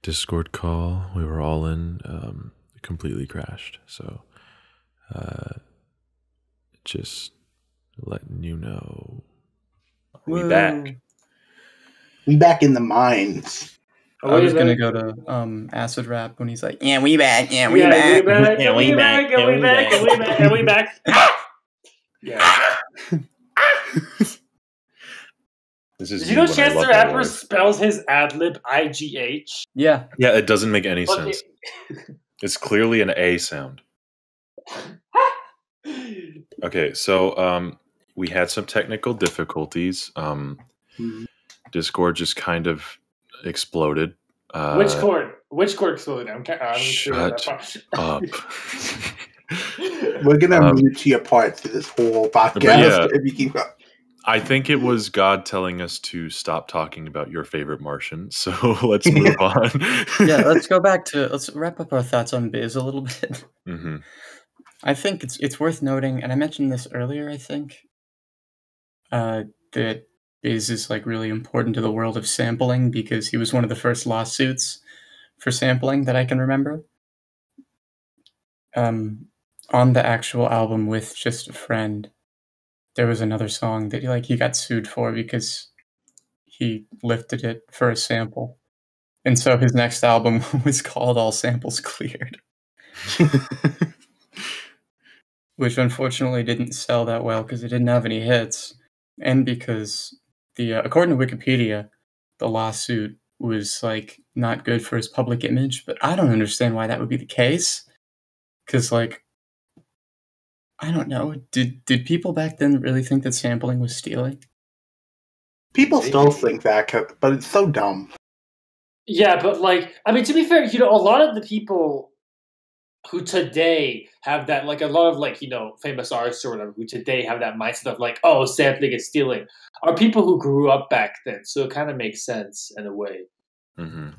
Discord call we were all in completely crashed. So just letting you know, we back. We back in the mines. I was gonna go to acid rap when he's like, "Yeah, we back. Yeah, we Yeah, back. we back. Yeah, we back. And we back. And we back. And we back. Yeah. This is Did you know when I Chance love the that Rapper word. spells his ad-lib IGH? Yeah. Yeah, it doesn't make any Okay. sense. It's clearly an A sound. Okay, so we had some technical difficulties. Discord just kind of exploded. Which chord? Which chord exploded? Shut up. We're gonna mute you apart through this whole podcast if you keep up. I think it was God telling us to stop talking about Your Favorite Martian. So let's move on. Yeah, let's wrap up our thoughts on Biz a little bit. Mm-hmm. I think it's worth noting, and I mentioned this earlier, I think, that Biz is like really important to the world of sampling because he was one of the first lawsuits for sampling that I can remember. On the actual album with Just a Friend, there was another song that he got sued for because he lifted it for a sample. And so his next album was called All Samples Cleared, which unfortunately didn't sell that well because it didn't have any hits, and because according to Wikipedia, the lawsuit was like not good for his public image. But I don't understand why that would be the case, because like I don't know, did people back then really think that sampling was stealing? People still think that, but it's so dumb. Yeah, but like, I mean, to be fair, a lot of the people who today have that, like a lot of like, famous artists or whatever, who today have that mindset of like, oh, sampling is stealing, are people who grew up back then. So it kind of makes sense in a way. Mm-hmm.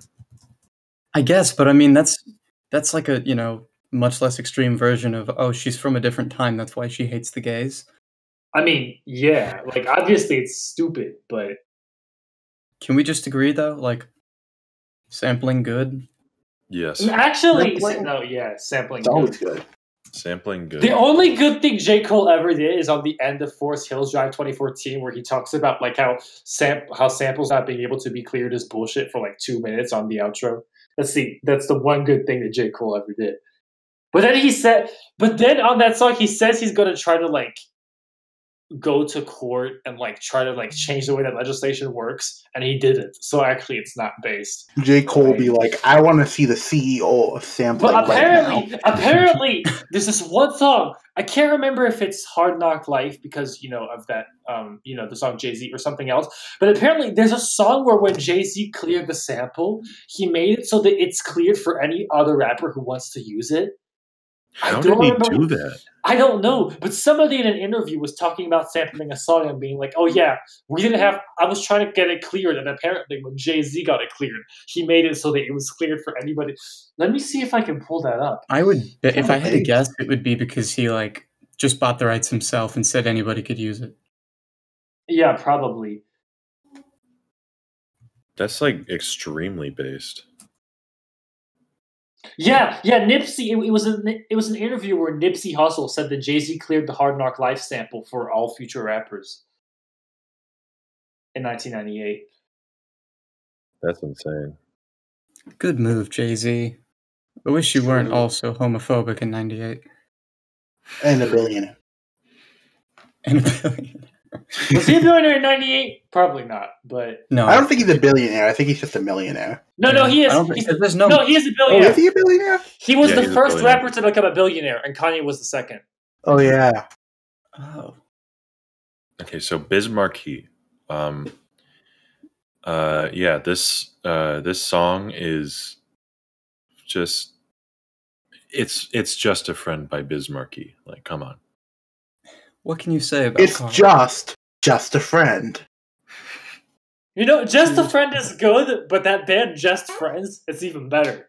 I guess, but I mean, that's like a, much less extreme version of, oh, she's from a different time, that's why she hates the gays. I mean, yeah, like obviously it's stupid, but can we just agree though? Like, sampling good? Yes. Actually, sampling, sampling it's always good. Sampling good. The only good thing J. Cole ever did is on the end of Forest Hills Drive 2014, where he talks about like how samples not being able to be cleared is bullshit for like 2 minutes on the outro. That's the one good thing that J. Cole ever did. But then on that song he says he's gonna try to like go to court and like try to like change the way that legislation works, and he didn't. So actually it's not based. J. Cole will be like, I want to see the CEO of sampling. But apparently there's this one song, I can't remember if it's Hard Knock Life because of that the song Jay-Z or something else, but apparently there's a song where when Jay-Z cleared the sample, he made it so that it's cleared for any other rapper who wants to use it. How did he do that? I don't know, but somebody in an interview was talking about sampling a song and being like, oh yeah, I was trying to get it cleared, and apparently when Jay-Z got it cleared, he made it so that it was cleared for anybody. Let me see if I can pull that up. I would, if I had to guess, it would be because he like just bought the rights himself and said anybody could use it. Yeah, probably. That's like extremely based. Yeah, Nipsey. It was an interview where Nipsey Hussle said that Jay-Z cleared the Hard Knock Life sample for all future rappers in 1998. That's insane. Good move, Jay-Z. I wish you weren't also homophobic in 98. And a billionaire. Was he a billionaire in 98? Probably not, but... No. I don't think he's a billionaire. I think he's just a millionaire. No, he is. He is a billionaire. Oh, is he a billionaire? He was the first rapper to become a billionaire, and Kanye was the second. Oh, yeah. Oh. Okay, so Biz Markie. This song is just... It's Just a Friend by Biz Markie. Like, come on. What can you say about it's Kanye? Just a Friend. Just a Friend is good, but that band Just Friends, it's even better.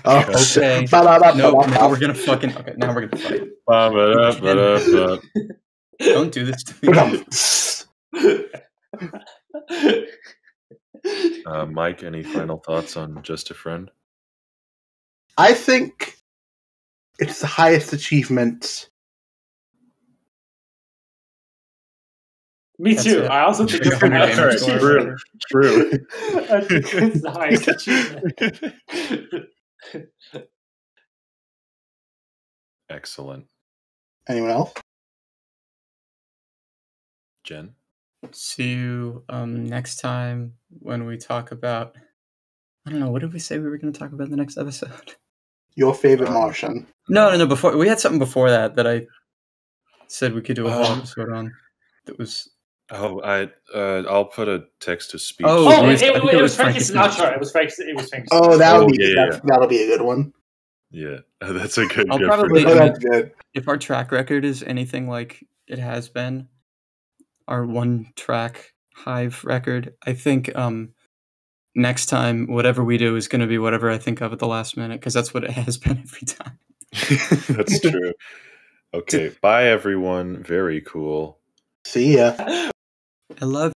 Oh, okay. Now we're gonna fight. Don't do this to me. Mike, any final thoughts on Just a Friend? I think it's the highest achievement. Me too. I also think it's the highest achievement. True. I think it's the highest achievement. Excellent. Anyone else? Jen? See you next time when we talk about... I don't know, what did we say we were going to talk about in the next episode? Your favorite Martian. No. Before we had something before that I said we could do a whole episode on. That was... Oh, I'll put a text to speech. It was Frankie Sinatra. It was Frankie. Oh, that'll be a good one. Yeah, that's a good. I'll good probably. That's good. If our track record is anything like it has been, our one track Hive record, I think next time whatever we do is going to be whatever I think of at the last minute, because that's what it has been every time. That's true. Okay, bye everyone. Very cool. See ya. I love